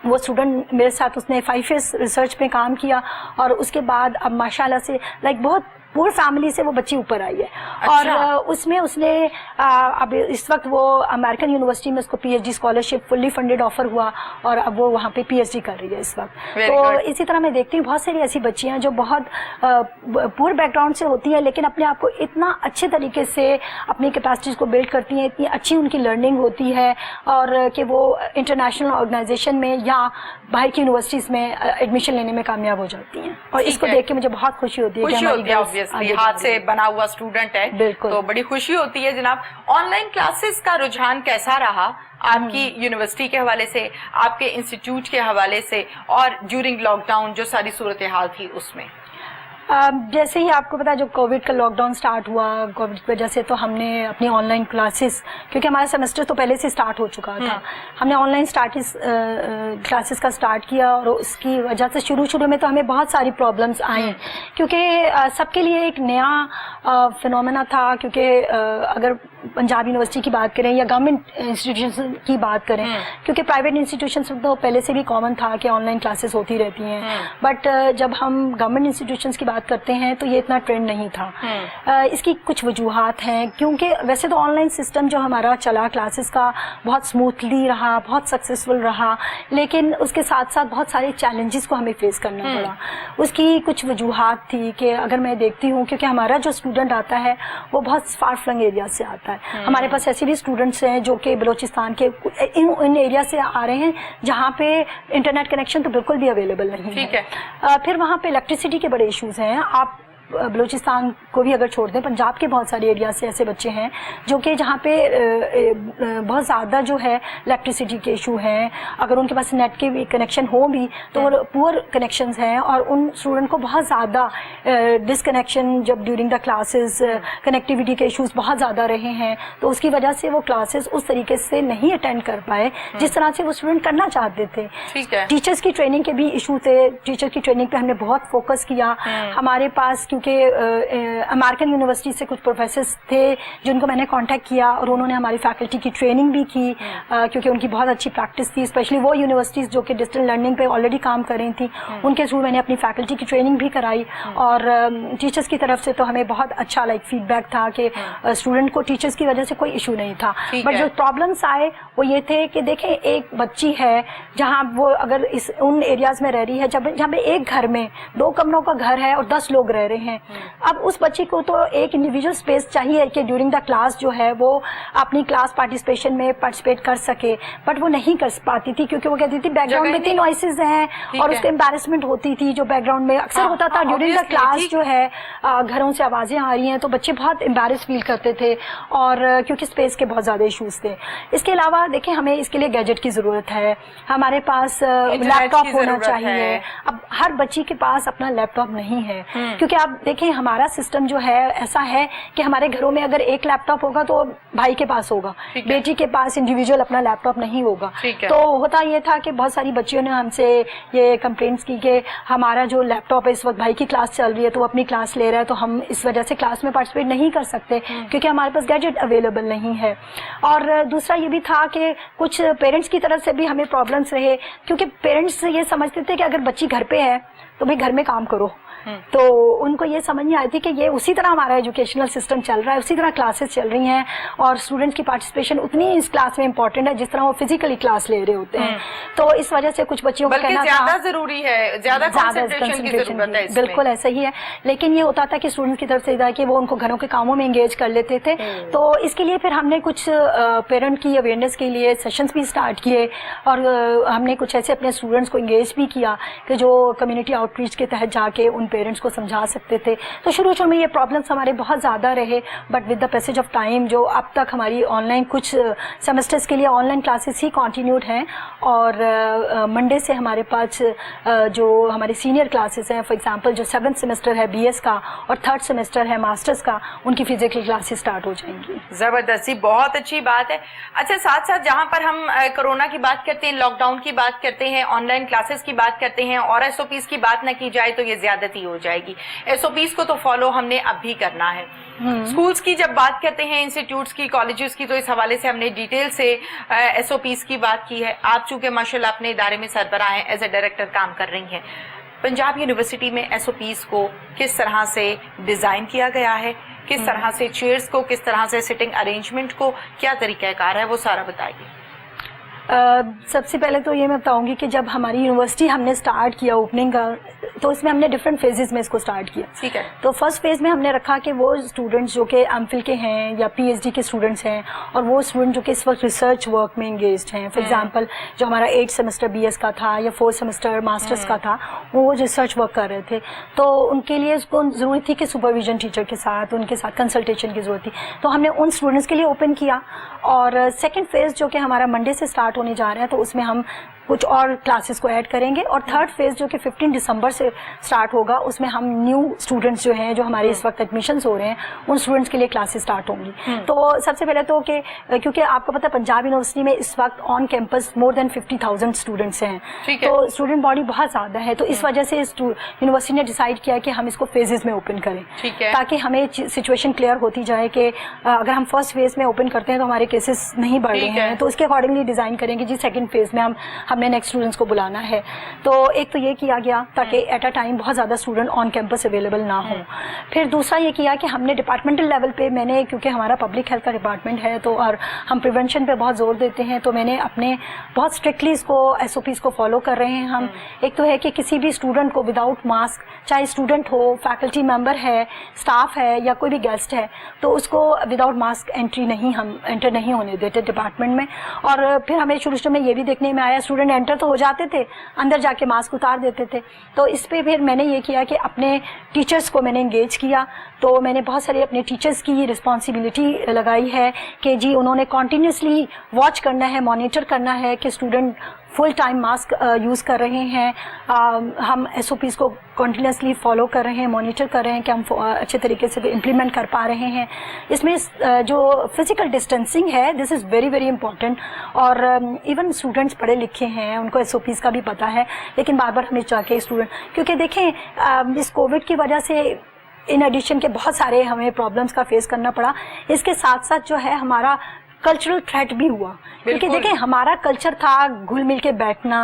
वो स्टूडेंट मेरे साथ, उसने 5 years रिसर्च में काम किया और उसके बाद अब माशाल्लाह से बहुत पूरी फैमिली से वो बच्ची ऊपर आई है। अच्छा। और उसमें उसने अब इस वक्त वो अमेरिकन यूनिवर्सिटी में उसको PhD scholarship fully funded offer हुआ और अब वो वहाँ पे पीएचडी कर रही है इस वक्त। तो इसी तरह मैं देखती हूँ बहुत सारी ऐसी बच्चियाँ जो बहुत पूर बैकग्राउंड से होती हैं, लेकिन अपने आप को इतना अच्छे तरीके से अपनी कैपेसिटीज़ को बिल्ड करती हैं, इतनी अच्छी उनकी लर्निंग होती है और कि वो इंटरनेशनल ऑर्गेनाइजेशन में या बाहर की यूनिवर्सिटीज़ में एडमिशन लेने में कामयाब हो जाती हैं। और इसको देख के मुझे बहुत खुशी होती है कि हमारी हाथ से बना हुआ स्टूडेंट है, तो बड़ी खुशी होती है। जनाब, ऑनलाइन क्लासेस का रुझान कैसा रहा आपकी यूनिवर्सिटी के हवाले से, आपके इंस्टीट्यूट के हवाले से, और ड्यूरिंग लॉकडाउन जो सारी सूरत हाल थी उसमें? जैसे ही आपको पता है जब कोविड का लॉकडाउन स्टार्ट हुआ, कोविड की वजह से तो हमने अपनी ऑनलाइन क्लासेस, क्योंकि हमारा सेमेस्टर तो पहले से स्टार्ट हो चुका था, हमने ऑनलाइन क्लासेस का स्टार्ट किया और उसकी वजह से शुरू में तो हमें बहुत सारी प्रॉब्लम्स आई, क्योंकि सबके लिए एक नया फिनोमेना था। क्योंकि अगर पंजाब यूनिवर्सिटी की बात करें या गवर्नमेंट इंस्टीट्यूशन की बात करें, क्योंकि प्राइवेट इंस्टीट्यूशंस में तो पहले से भी कॉमन था कि ऑनलाइन क्लासेस होती रहती हैं, बट जब हम गवर्नमेंट इंस्टीट्यूशंस की बात करते हैं तो ये इतना ट्रेंड नहीं था। इसकी कुछ वजूहात हैं, क्योंकि वैसे तो ऑनलाइन सिस्टम जो हमारा चला क्लासेस का बहुत स्मूथली रहा, बहुत सक्सेसफुल रहा, लेकिन उसके साथ साथ बहुत सारे चैलेंजेस को हमें फेस करना पड़ा। उसकी कुछ वजूहात थी कि अगर मैं देखती हूँ, क्योंकि हमारा जो स्टूडेंट आता है वो बहुत फार फ्लंग एरिया से आता है। हमारे पास ऐसे भी स्टूडेंट्स हैं जो कि बलोचिस्तान के इन एरिया से आ रहे हैं जहाँ पे इंटरनेट कनेक्शन तो बिल्कुल भी अवेलेबल नहीं है। फिर वहाँ पे इलेक्ट्रिसिटी के बड़े इश्यूज हैं। आप बलूचिस्तान को भी अगर छोड़ दें, पंजाब के बहुत सारे एरिया से ऐसे बच्चे हैं जो कि जहाँ पे बहुत ज़्यादा जो है इलेक्ट्रिसिटी के इशू हैं। अगर उनके पास नेट के भी कनेक्शन हो भी तो वो पुअर कनेक्शंस हैं और उन स्टूडेंट को बहुत ज़्यादा डिसकनेक्शन, जब ड्यूरिंग द क्लासेस कनेक्टिविटी के इश्यूज बहुत ज़्यादा रहे हैं, तो उसकी वजह से वो क्लासेस उस तरीके से नहीं अटेंड कर पाए जिस तरह से वो स्टूडेंट करना चाहते थे। ठीक है। टीचर्स की ट्रेनिंग के भी इशू थे। टीचर की ट्रेनिंग पे हमने बहुत फोकस किया। हमारे पास क्योंकि अमेरिकन यूनिवर्सिटी से कुछ प्रोफेसर्स थे जिनको मैंने कांटेक्ट किया और उन्होंने हमारी फैकल्टी की ट्रेनिंग भी की, क्योंकि उनकी बहुत अच्छी प्रैक्टिस थी। स्पेशली वो यूनिवर्सिटीज़ जो कि डिजिटल लर्निंग पे ऑलरेडी काम कर रही थी, उनके थ्रू मैंने अपनी फैकल्टी की ट्रेनिंग भी कराई। और टीचर्स की तरफ से तो हमें बहुत अच्छा फीडबैक था कि स्टूडेंट को टीचर्स की वजह से कोई इशू नहीं था। बट जो प्रॉब्लम्स आए वो ये थे कि देखें, एक बच्ची है जहाँ वो अगर उन एरियाज में रह रही है जहाँ पे एक घर में 2 कमरों का घर है और 10 लोग रह रहे हैं। अब उस बच्ची को तो एक इंडिविजुअल स्पेस चाहिए कि ड्यूरिंग द क्लास जो है वो अपनी क्लास पार्टिसिपेशन में पार्टिसिपेट कर सके, बट वो नहीं कर पाती थी क्योंकि वो कहती थी बैकग्राउंड में इतनी नॉइसेज हैं और उसको एम्बैरेसमेंट होती थी जो बैकग्राउंड में अक्सर होता था। ड्यूरिंग द क्लास जो है घरों से आवाज़ें आ रही हैं तो बच्चे बहुत एम्बैरेस फील करते थे और क्योंकि स्पेस के बहुत ज़्यादा इशूज़ थे। इसके अलावा देखें, हमें इसके लिए गैजेट की ज़रूरत है, हमारे पास लैपटॉप होना चाहिए। अब हर बच्ची के पास अपना लैपटॉप नहीं है, क्योंकि आप देखें हमारा सिस्टम जो है ऐसा है कि हमारे घरों में अगर एक लैपटॉप होगा तो भाई के पास होगा, बेटी के पास इंडिविजुअल अपना लैपटॉप नहीं होगा। तो होता ये था कि बहुत सारी बच्चियों ने हमसे ये कंप्लेंट्स की कि हमारा जो लैपटॉप है इस वक्त, भाई की क्लास चल रही है तो वो अपनी क्लास ले रहा है तो हम इस वजह से क्लास में पार्टिसिपेट नहीं कर सकते क्योंकि हमारे पास गैजेट अवेलेबल नहीं है। और दूसरा ये भी था कि कुछ पेरेंट्स की तरफ से भी हमें प्रॉब्लम्स रहे, क्योंकि पेरेंट्स ये समझते थे कि अगर बच्ची घर पे है तो भाई घर में काम करो, तो उनको ये समझ नहीं आई थी कि ये उसी तरह हमारा एजुकेशनल सिस्टम चल रहा है, उसी तरह क्लासेस चल रही हैं और स्टूडेंट्स की पार्टिसिपेशन उतनी इस क्लास में इंपॉर्टेंट है जिस तरह वो फिजिकली क्लास ले रहे होते हैं। तो इस वजह से कुछ बच्चियों को कहना ज्यादा जरूरी है, ज्यादा कंसंट्रेशन की जरूरत है। बिल्कुल ऐसा ही है, लेकिन ये होता था कि स्टूडेंट्स की तरफ से था कि वो उनको घरों के कामों में एंगेज कर लेते थे। तो इसके लिए फिर हमने कुछ पेरेंट की अवेयरनेस के लिए सेशंस भी स्टार्ट किए और हमने कुछ ऐसे अपने स्टूडेंट्स को एंगेज भी किया कि जो कम्युनिटी आउटरीच के तहत जाके उन पेरेंट्स को समझा सकते थे। तो शुरू में ये प्रॉब्लम्स हमारे बहुत ज़्यादा रहे, but with the passage of time जो अब तक हमारी ऑनलाइन कुछ सेमेस्टर्स के लिए ऑनलाइन क्लासेस ही कंटिन्यूड हैं, और मंडे से हमारे पास जो हमारे सीनियर क्लासेस हैं, फॉर एग्जांपल जो 7th सेमेस्टर है बीएस का और 3rd सेमेस्टर है मास्टर्स का, उनकी फिजिकल क्लासेस स्टार्ट हो जाएंगी। जबरदस्त, बहुत अच्छी बात है। अच्छा, साथ साथ जहाँ पर हम कोरोना की बात करते हैं, लॉकडाउन की बात करते हैं, ऑनलाइन क्लासेस की बात करते हैं और एसओपीज की बात न की जाए तो ये ज्यादती हो जाएगी। एसओपीज को तो फॉलो हमने अब भी करना है। स्कूल्स की जब बात करते हैं, इंस्टीट्यूट्स की, कॉलेजेस की, तो इस हवाले से हमने डिटेल से एसओपीज की बात की है। आप चूंकि माशाल्लाह अपने इदारे में सरबराह हैं, एज ए डायरेक्टर काम कर रही हैं, पंजाब यूनिवर्सिटी में एसओपीज को किस तरह से डिजाइन किया गया है, किस तरह से चेयर्स को, किस तरह से सिटिंग अरेंजमेंट को, क्या तरीक़ाकार है, वो सारा बताइए। सबसे पहले तो ये मैं बताऊंगी कि जब हमारी यूनिवर्सिटी हमने स्टार्ट किया ओपनिंग का, तो इसमें हमने डिफरेंट फेजेस में इसको स्टार्ट किया। ठीक है। तो फर्स्ट फेज में हमने रखा कि वो स्टूडेंट्स जो कि एमफिल के हैं या पीएचडी के स्टूडेंट्स हैं, और वो स्टूडेंट जो कि इस वक्त रिसर्च वर्क में इंगेज्ड हैं, फॉर एग्जांपल जो हमारा 8th सेमेस्टर बीएस का था या 4th सेमेस्टर मास्टर्स का था, वो रिसर्च वर्क कर रहे थे, तो उनके लिए उसको ज़रूरत थी कि सुपरविजन टीचर के साथ, उनके साथ कंसल्टेशन की ज़रूरत थी, तो हमने उन स्टूडेंट्स के लिए ओपन किया। और सेकेंड फेज़ जो कि हमारा मंडे से स्टार्ट होने जा रहा है, तो उसमें हम कुछ और क्लासेस को ऐड करेंगे, और थर्ड फेज़ जो कि 15 दिसंबर से स्टार्ट होगा, उसमें हम न्यू स्टूडेंट्स जो हैं, जो हमारे इस वक्त एडमिशन्स हो रहे हैं, उन स्टूडेंट्स के लिए क्लासेस स्टार्ट होंगी। तो सबसे पहले तो कि क्योंकि आपको पता है पंजाब यूनिवर्सिटी में इस वक्त on campus more than 50,000 students हैं, तो स्टूडेंट बॉडी बहुत ज़्यादा है, तो इस वजह से यूनिवर्सिटी ने डिसाइड किया कि हम इसको फेजेस में ओपन करें, ताकि हमें सिचुएशन क्लियर होती जाए कि अगर हम फर्स्ट फेज़ में ओपन करते हैं तो हमारे केसेस नहीं बढ़ रहे हैं, तो उसके अकॉर्डिंगली डिज़ाइन करेंगे जी सेकेंड फेज़ में हमने नेक्स्ट स्टूडेंट्स को बुलाना है। तो एक तो ये किया गया ताकि एट अ टाइम बहुत ज़्यादा स्टूडेंट ऑन कैंपस अवेलेबल ना हो। फिर दूसरा ये किया कि हमने डिपार्टमेंटल लेवल पे, मैंने क्योंकि हमारा पब्लिक हेल्थ का डिपार्टमेंट है तो और हम प्रिवेंशन पे बहुत ज़ोर देते हैं, तो मैंने अपने बहुत स्ट्रिक्टली इसको एसओपीज़ को फॉलो कर रहे हैं हम। एक तो है कि किसी भी स्टूडेंट को विदाउट मास्क, चाहे स्टूडेंट हो, फैकल्टी मेम्बर है, स्टाफ है या कोई भी गेस्ट है, तो उसको विदाउट मास्क हम एंटर नहीं होने देते डिपार्टमेंट में। और फिर हमें शुरू में ये भी देखने में आया, स्टूडेंट एंटर तो हो जाते थे, अंदर जाके मास्क उतार देते थे, तो इस पे फिर मैंने ये किया कि अपने टीचर्स को मैंने इंगेज किया। तो मैंने बहुत सारे अपने टीचर्स की रिस्पॉन्सिबिलिटी लगाई है कि जी उन्होंने कॉन्टीन्यूसली वॉच करना है, मॉनिटर करना है कि student full time mask use कर रहे हैं, हम एसओपीज़ को कॉन्टीन्यूसली फॉलो कर रहे हैं, मॉनिटर कर रहे हैं कि हम अच्छे तरीके से इम्प्लीमेंट कर पा रहे हैं। इसमें जो फिज़िकल डिस्टेंसिंग है, this is very very important. और इवन स्टूडेंट्स पढ़े लिखे हैं, उनको एसओपीज़ का भी पता है, लेकिन बार बार हमें जाके स्टूडेंट, क्योंकि देखें इस कोविड की वजह से इन एडिशन के बहुत सारे हमें प्रॉब्लम्स का फेस करना पड़ा। इसके साथ साथ जो है हमारा कल्चरल थ्रेट भी हुआ, क्योंकि देखें हमारा कल्चर था घुल मिल के बैठना,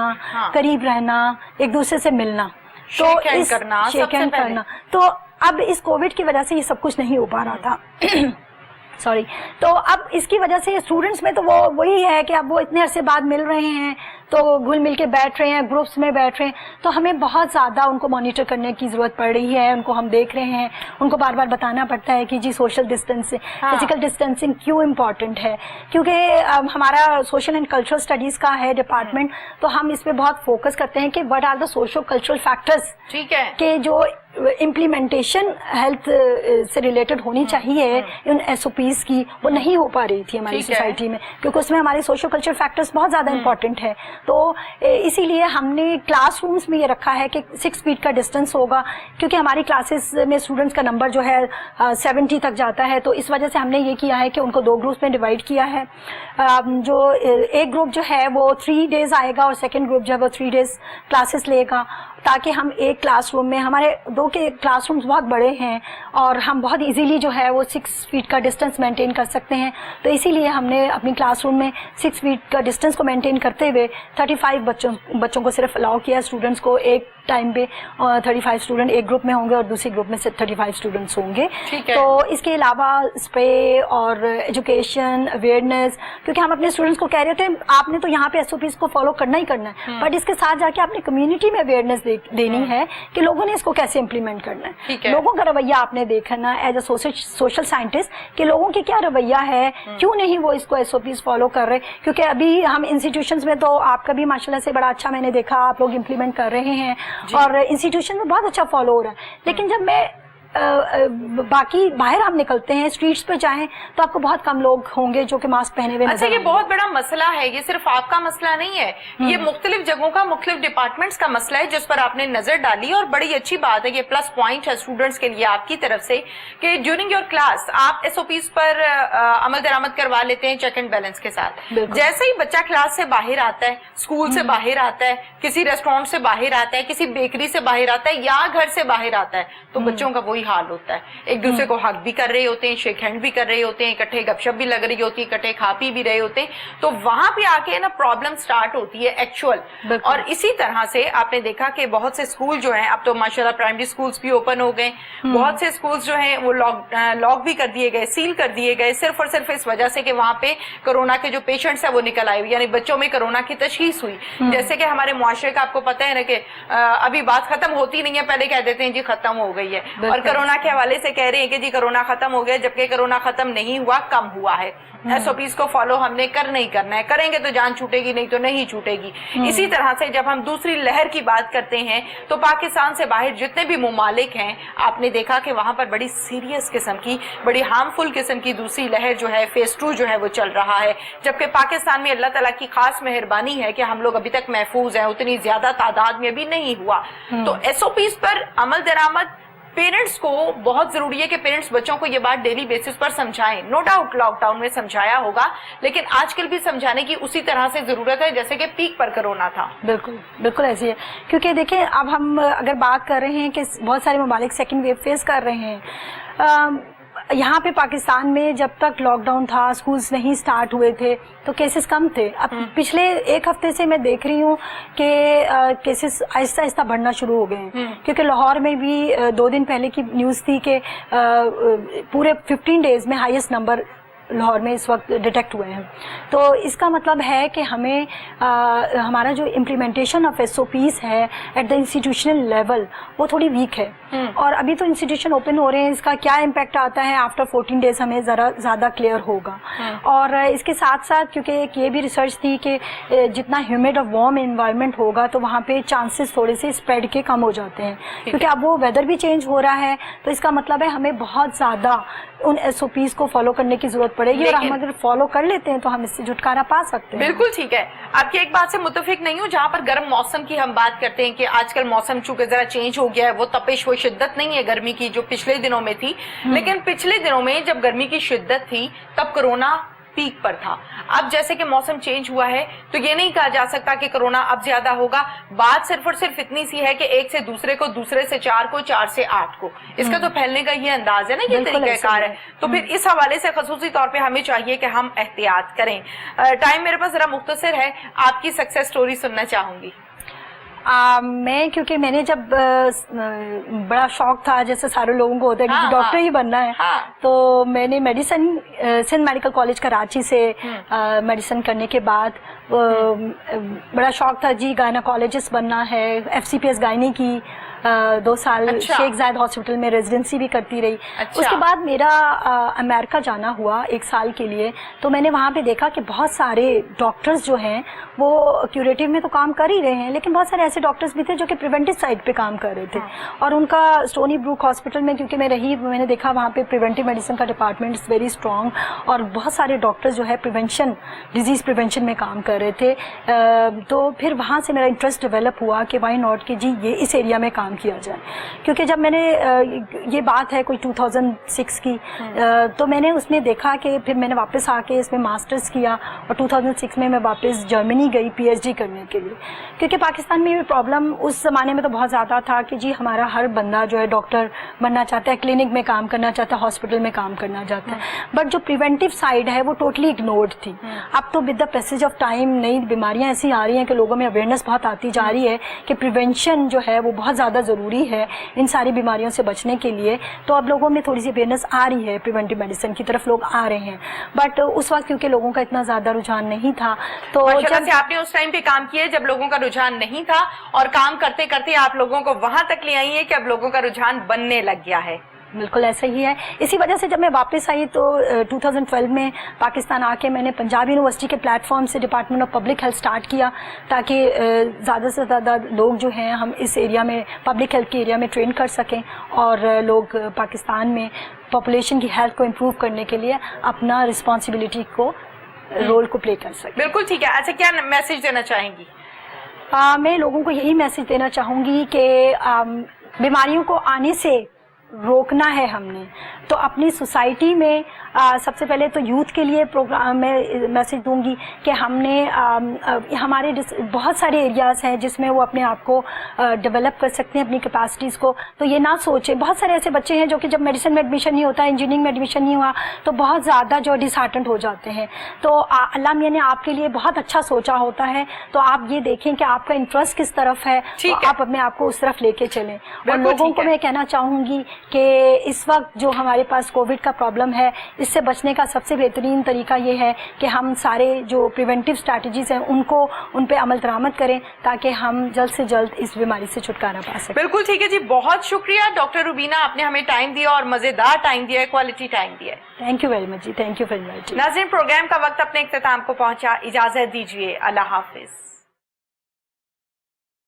करीब रहना, एक दूसरे से मिलना, तो इस शेक हैंड करना, तो अब इस कोविड की वजह से ये सब कुछ नहीं हो पा रहा था सॉरी। तो अब इसकी वजह से स्टूडेंट्स में तो वो वही है कि अब वो इतने अरसे बाद मिल रहे हैं, तो घुल मिल के बैठ रहे हैं, ग्रुप्स में बैठ रहे हैं, तो हमें बहुत ज़्यादा उनको मॉनिटर करने की ज़रूरत पड़ रही है। उनको हम देख रहे हैं, उनको बार बार बताना पड़ता है कि जी सोशल डिस्टेंसिंग, फिजिकल डिस्टेंसिंग क्यों इम्पॉर्टेंट है, क्योंकि हमारा सोशल एंड कल्चरल स्टडीज़ का है डिपार्टमेंट, तो हम इस पर बहुत फोकस करते हैं कि what are the socio cultural factors, ठीक है, कि जो इम्प्लीमेंटेशन हेल्थ से रिलेटेड होनी चाहिए इन एसओपीज़ की, वो नहीं हो पा रही थी हमारी सोसाइटी में, क्योंकि उसमें हमारे सोशो कल्चरल फैक्टर्स बहुत ज़्यादा इंपॉर्टेंट है। तो इसीलिए हमने क्लासरूम्स में ये रखा है कि 6 फीट का डिस्टेंस होगा, क्योंकि हमारी क्लासेस में स्टूडेंट्स का नंबर जो है 70 तक जाता है, तो इस वजह से हमने ये किया है कि उनको 2 ग्रुप्स में डिवाइड किया है। जो एक ग्रुप जो है वो 3 डेज़ आएगा और सेकेंड ग्रुप जो है वो 3 डेज़ क्लासेस लेगा, ताकि हम एक क्लासरूम में, हमारे 2 के क्लासरूम्स बहुत बड़े हैं और हम बहुत इजीली जो है वो 6 फीट का डिस्टेंस मेंटेन कर सकते हैं। तो इसीलिए हमने अपनी क्लासरूम में 6 फीट का डिस्टेंस को मेंटेन करते हुए 35 बच्चों को सिर्फ अलाउ किया, स्टूडेंट्स को एक टाइम पे 35 स्टूडेंट एक ग्रुप में होंगे और दूसरे ग्रुप में से 35 स्टूडेंट्स होंगे। तो इसके अलावा स्प्रे और एजुकेशन अवेयरनेस, क्योंकि हम अपने स्टूडेंट्स को कह रहे थे आपने तो यहाँ पे एसओपीज़ को फॉलो करना ही करना है, बट इसके साथ जाके आपने कम्युनिटी में अवेयरनेस देनी है कि लोगों ने इसको कैसे इम्प्लीमेंट करना है। लोगों का रवैया आपने देखना एज अ सोशल साइंटिस्ट कि लोगों की क्या रवैया है, क्यों नहीं वो इसको एसओपीज़ फॉलो कर रहे, क्योंकि अभी हम इंस्टीट्यूशंस में तो आपका भी माशाल्लाह से बड़ा अच्छा मैंने देखा आप लोग इम्प्लीमेंट कर रहे हैं, اور इंस्टीट्यूशन में बहुत अच्छा फॉलो हो रहा है, लेकिन जब मैं बाकी बाहर हम निकलते हैं, स्ट्रीट्स पे जाएं तो आपको बहुत कम लोग होंगे जो कि मास्क पहने हुए अच्छा, ये बहुत बड़ा मसला है, ये सिर्फ आपका मसला नहीं है, ये मुख्तलिफ जगहों का, मुख्तलिफ डिपार्टमेंट्स का मसला है जिस पर आपने नजर डाली, और बड़ी अच्छी बात है, ये प्लस पॉइंट है स्टूडेंट्स के लिए आपकी तरफ से कि ड्यूरिंग योर क्लास आप SOPs पर अमल दरामद करवा लेते हैं चेक एंड बैलेंस के साथ। जैसे ही बच्चा क्लास से बाहर आता है, स्कूल से बाहर आता है, किसी रेस्टोरेंट से बाहर आता है, किसी बेकरी से बाहर आता है या घर से बाहर आता है, तो बच्चों का वही हाल होता है, एक दूसरे को हक भी कर रहे होते हैं, शेक हैंड भी कर रहे होते हैं, इकट्ठे गपशप भी लग रही होती है, इकट्ठे खा पी भी रहे होते हैं, तो वहां पे आके ना प्रॉब्लम स्टार्ट होती है एक्चुअल। और इसी तरह से आपने देखा कि बहुत से स्कूल जो हैं, अब तो माशाल्लाह प्राइमरी स्कूल्स भी ओपन हो गए, बहुत से स्कूल्स जो हैं वो लॉक भी कर दिए गए, सील कर दिए गए, सिर्फ और सिर्फ इस वजह से कि वहां पे कोरोना के जो पेशेंट्स है वो निकल आए, यानी बच्चों में कोरोना की तशखीस हुई। जैसे कि हमारे मुआशरे का आपको पता है ना कि अभी बात खत्म होती नहीं है, पहले कह देते हैं जी खत्म हो गई है, और कोरोना के हवाले से कह रहे हैं कि जी कोरोना खत्म हो गया, जबकि कोरोना खत्म नहीं हुआ, कम हुआ है। SOPs को फॉलो हमने करना ही करना है, करेंगे तो जान छूटेगी, नहीं तो नहीं छूटेगी। इसी तरह से जब हम दूसरी लहर की बात करते हैं तो पाकिस्तान से बाहर जितने भी मुमालिक हैं, आपने देखा कि वहां पर बड़ी सीरियस किस्म की, बड़ी हार्मफुल किस्म की दूसरी लहर जो है, फेज 2 जो है वो चल रहा है, जबकि पाकिस्तान में अल्लाह ताला की खास मेहरबानी है कि हम लोग अभी तक महफूज हैं, उतनी ज्यादा तादाद में अभी नहीं हुआ। तो SOPs पर अमल दरामद पेरेंट्स को बहुत जरूरी है कि पेरेंट्स बच्चों को ये बात डेली बेसिस पर समझाएं। नो डाउट लॉकडाउन में समझाया होगा, लेकिन आजकल भी समझाने की उसी तरह से जरूरत है जैसे कि पीक पर कोरोना था। बिल्कुल बिल्कुल ऐसी है, क्योंकि देखिए अब हम अगर बात कर रहे हैं कि बहुत सारे ममालिक सेकेंड वेव फेस कर रहे हैं, यहाँ पे पाकिस्तान में जब तक लॉकडाउन था, स्कूल्स नहीं स्टार्ट हुए थे तो केसेस कम थे। अब पिछले एक हफ्ते से मैं देख रही हूँ कि केसेस आहिस्ता आहिस्ता बढ़ना शुरू हो गए हैं, क्योंकि लाहौर में भी 2 दिन पहले की न्यूज़ थी कि पूरे 15 डेज में हाईएस्ट नंबर लाहौर में इस वक्त डिटेक्ट हुए हैं। तो इसका मतलब है कि हमें हमारा जो इम्प्लीमेंटेशन ऑफ SOPs है एट द इंस्टीट्यूशनल लेवल वो थोड़ी वीक है, और अभी तो इंस्टीट्यूशन ओपन हो रहे हैं, इसका क्या इम्पैक्ट आता है आफ्टर 14 डेज हमें ज़रा ज़्यादा क्लियर होगा। और इसके साथ साथ क्योंकि एक ये भी रिसर्च थी कि जितना ह्यूमिड और वार्म इन्वायरमेंट होगा तो वहाँ पे चांसेस थोड़े से स्प्रेड के कम हो जाते हैं, क्योंकि अब वो वेदर भी चेंज हो रहा है, तो इसका मतलब है हमें बहुत ज़्यादा उन SOPs को फॉलो करने की जरूरत पड़ेगी, और हम अगर फॉलो कर लेते हैं तो हम इससे छुटकारा पा सकते हैं। बिल्कुल ठीक है, आपकी एक बात से मुत्तफिक नहीं हूँ, जहाँ पर गर्म मौसम की हम बात करते हैं कि आजकल मौसम चूंकि जरा चेंज हो गया है, वो तपिश, वो शिद्दत नहीं है गर्मी की जो पिछले दिनों में थी, लेकिन पिछले दिनों में जब गर्मी की शिद्दत थी तब कोरोना पीक पर था। अब जैसे कि मौसम चेंज हुआ है तो ये नहीं कहा जा सकता कि कोरोना अब ज्यादा होगा। बात सिर्फ और सिर्फ इतनी सी है कि एक से दूसरे को, दूसरे से 4 को, 4 से 8 को, इसका तो फैलने का ये अंदाज है ना, ये तरीकाकार है। तो फिर इस हवाले से खसूसी तौर पे हमें चाहिए कि हम एहतियात करें। टाइम मेरे पास जरा मुख्तसर है, आपकी सक्सेस स्टोरी सुनना चाहूंगी। मैं क्योंकि मैंने जब बड़ा शौक था, जैसे सारे लोगों को होता है कि डॉक्टर ही बनना है, तो मैंने medicine Sindh medical college Karachi से मेडिसिन करने के बाद बड़ा शौक था जी, गायनाकोलॉजिस्ट बनना है, FCPS गायनी की 2 साल शेख जायद हॉस्पिटल में रेजिडेंसी भी करती रही। उसके बाद मेरा अमेरिका जाना हुआ 1 साल के लिए, तो मैंने वहाँ पे देखा कि बहुत सारे डॉक्टर्स जो हैं वो क्यूरेटिव में तो काम कर ही रहे हैं, लेकिन बहुत सारे ऐसे डॉक्टर्स भी थे जो कि प्रिवेंटिव साइड पे काम कर रहे थे। और उनका स्टोनी ब्रूक हॉस्पिटल में क्योंकि मैं रही, मैंने देखा वहाँ पे प्रिवेंटिव मेडिसिन का डिपार्टमेंट इज़ वेरी स्ट्रॉन्ग, और बहुत सारे डॉक्टर्स जो है प्रिवेंशन, डिजीज़ प्रिवेंशन में काम कर रहे थे। तो फिर वहाँ से मेरा इंटरेस्ट डेवलप हुआ कि वाई नॉट कि जी ये इस एरिया में काम किया जाए, क्योंकि जब मैंने ये बात है कोई 2006 की, तो मैंने उसमें देखा कि फिर मैंने वापस आके इसमें मास्टर्स किया, और 2006 में मैं वापस जर्मनी गई PhD करने के लिए, क्योंकि पाकिस्तान में भी प्रॉब्लम उस ज़माने में तो बहुत ज़्यादा था कि जी हमारा हर बंदा जो है डॉक्टर बनना चाहता है, क्लिनिक में काम करना चाहता है, हॉस्पिटल में काम करना चाहता है, बट जो प्रिवेंटिव साइड है वो टोटली इग्नोर्ड थी। अब तो with the passage of time नई बीमारियाँ ऐसी आ रही हैं कि लोगों में अवेयरनेस बहुत आती जा रही है कि प्रिवेंशन जो है वो बहुत ज़्यादा ज़रूरी है इन सारी बीमारियों से बचने के लिए। तो अब लोगों में थोड़ी सी अवेयरनेस आ रही है, प्रिवेंटिव मेडिसिन की तरफ लोग आ रहे हैं, बट उस वक्त क्योंकि लोगों का इतना ज़्यादा रुझान नहीं था, तो जब आपने उस टाइम पे काम किया जब लोगों का रुझान नहीं था, और काम करते करते आप लोगों को वहां तक ले आई है कि अब लोगों का रुझान बनने लग गया है। بالکل ایسا ہی ہے. اسی وجہ سے جب میں واپس آئی تو 2012 میں پاکستان آ کے میں نے پنجاب یونیورسٹی کے پلیٹ فارم سے department of public health start کیا تاکہ زیادہ سے زیادہ لوگ جو ہیں ہم اس ایریا میں پبلک ہیلتھ کے ایریا میں ٹرین کر سکیں اور لوگ پاکستان میں پاپولیشن کی ہیلتھ کو امپروو کرنے کے لیے اپنا رسپانسبلٹی کو رول کو پلے کر سکیں. بالکل ٹھیک ہے. اچھا کیا میسج دینا چاہیں گی؟ میں لوگوں کو یہی میسج دینا چاہوں گی کہ بیماریوں کو آنے سے روکنا ہے ہم نے تو اپنی سوسائٹی میں سب سے پہلے تو یوتھ کے لیے پروگرام میں میسج دوں گی کہ ہم نے ہمارے بہت سارے ایریاز ہیں جس میں وہ اپنے آپ کو ڈیولپ کر سکتے ہیں اپنی کیپیسٹیز کو. تو یہ نہ سوچیں, بہت سارے ایسے بچے ہیں جو کہ جب میڈیسن میں ایڈمیشن نہیں ہوتا, انجینئرنگ میں ایڈمیشن نہیں ہوا تو بہت زیادہ جو ڈس ہارٹنڈ ہو جاتے ہیں. تو اللہ میاں نے آپ کے لیے بہت اچھا سوچا ہوتا ہے, تو آپ یہ دیکھیں کہ آپ کا انٹرسٹ کس طرف ہے, تو آپ اپنے آپ کو اس طرف لے کے چلیں. اور لوگوں کو میں کہنا چاہوں گی کہ اس وقت جو ہمارے پاس کووڈ کا پرابلم ہے, اس سے بچنے کا سب سے بہترین طریقہ یہ ہے کہ ہم سارے جو پریونٹیو اسٹریٹجیز ہیں ان پہ عمل درآمد کریں تاکہ ہم جلد سے جلد اس بیماری سے چھٹکارا پا سکیں. بالکل ٹھیک ہے جی, بہت شکریہ ڈاکٹر روبینہ, آپ نے ہمیں ٹائم دیا اور مزیدار ٹائم دیا ہے, کوالٹی ٹائم دیا ہے. تھینک یو ویری مچ جی, تھینک یو ویری مچ. ناظرین, پروگرام کا وقت اپنے اختتام کو پہنچا, اجازت دیجیے, اللہ حافظ.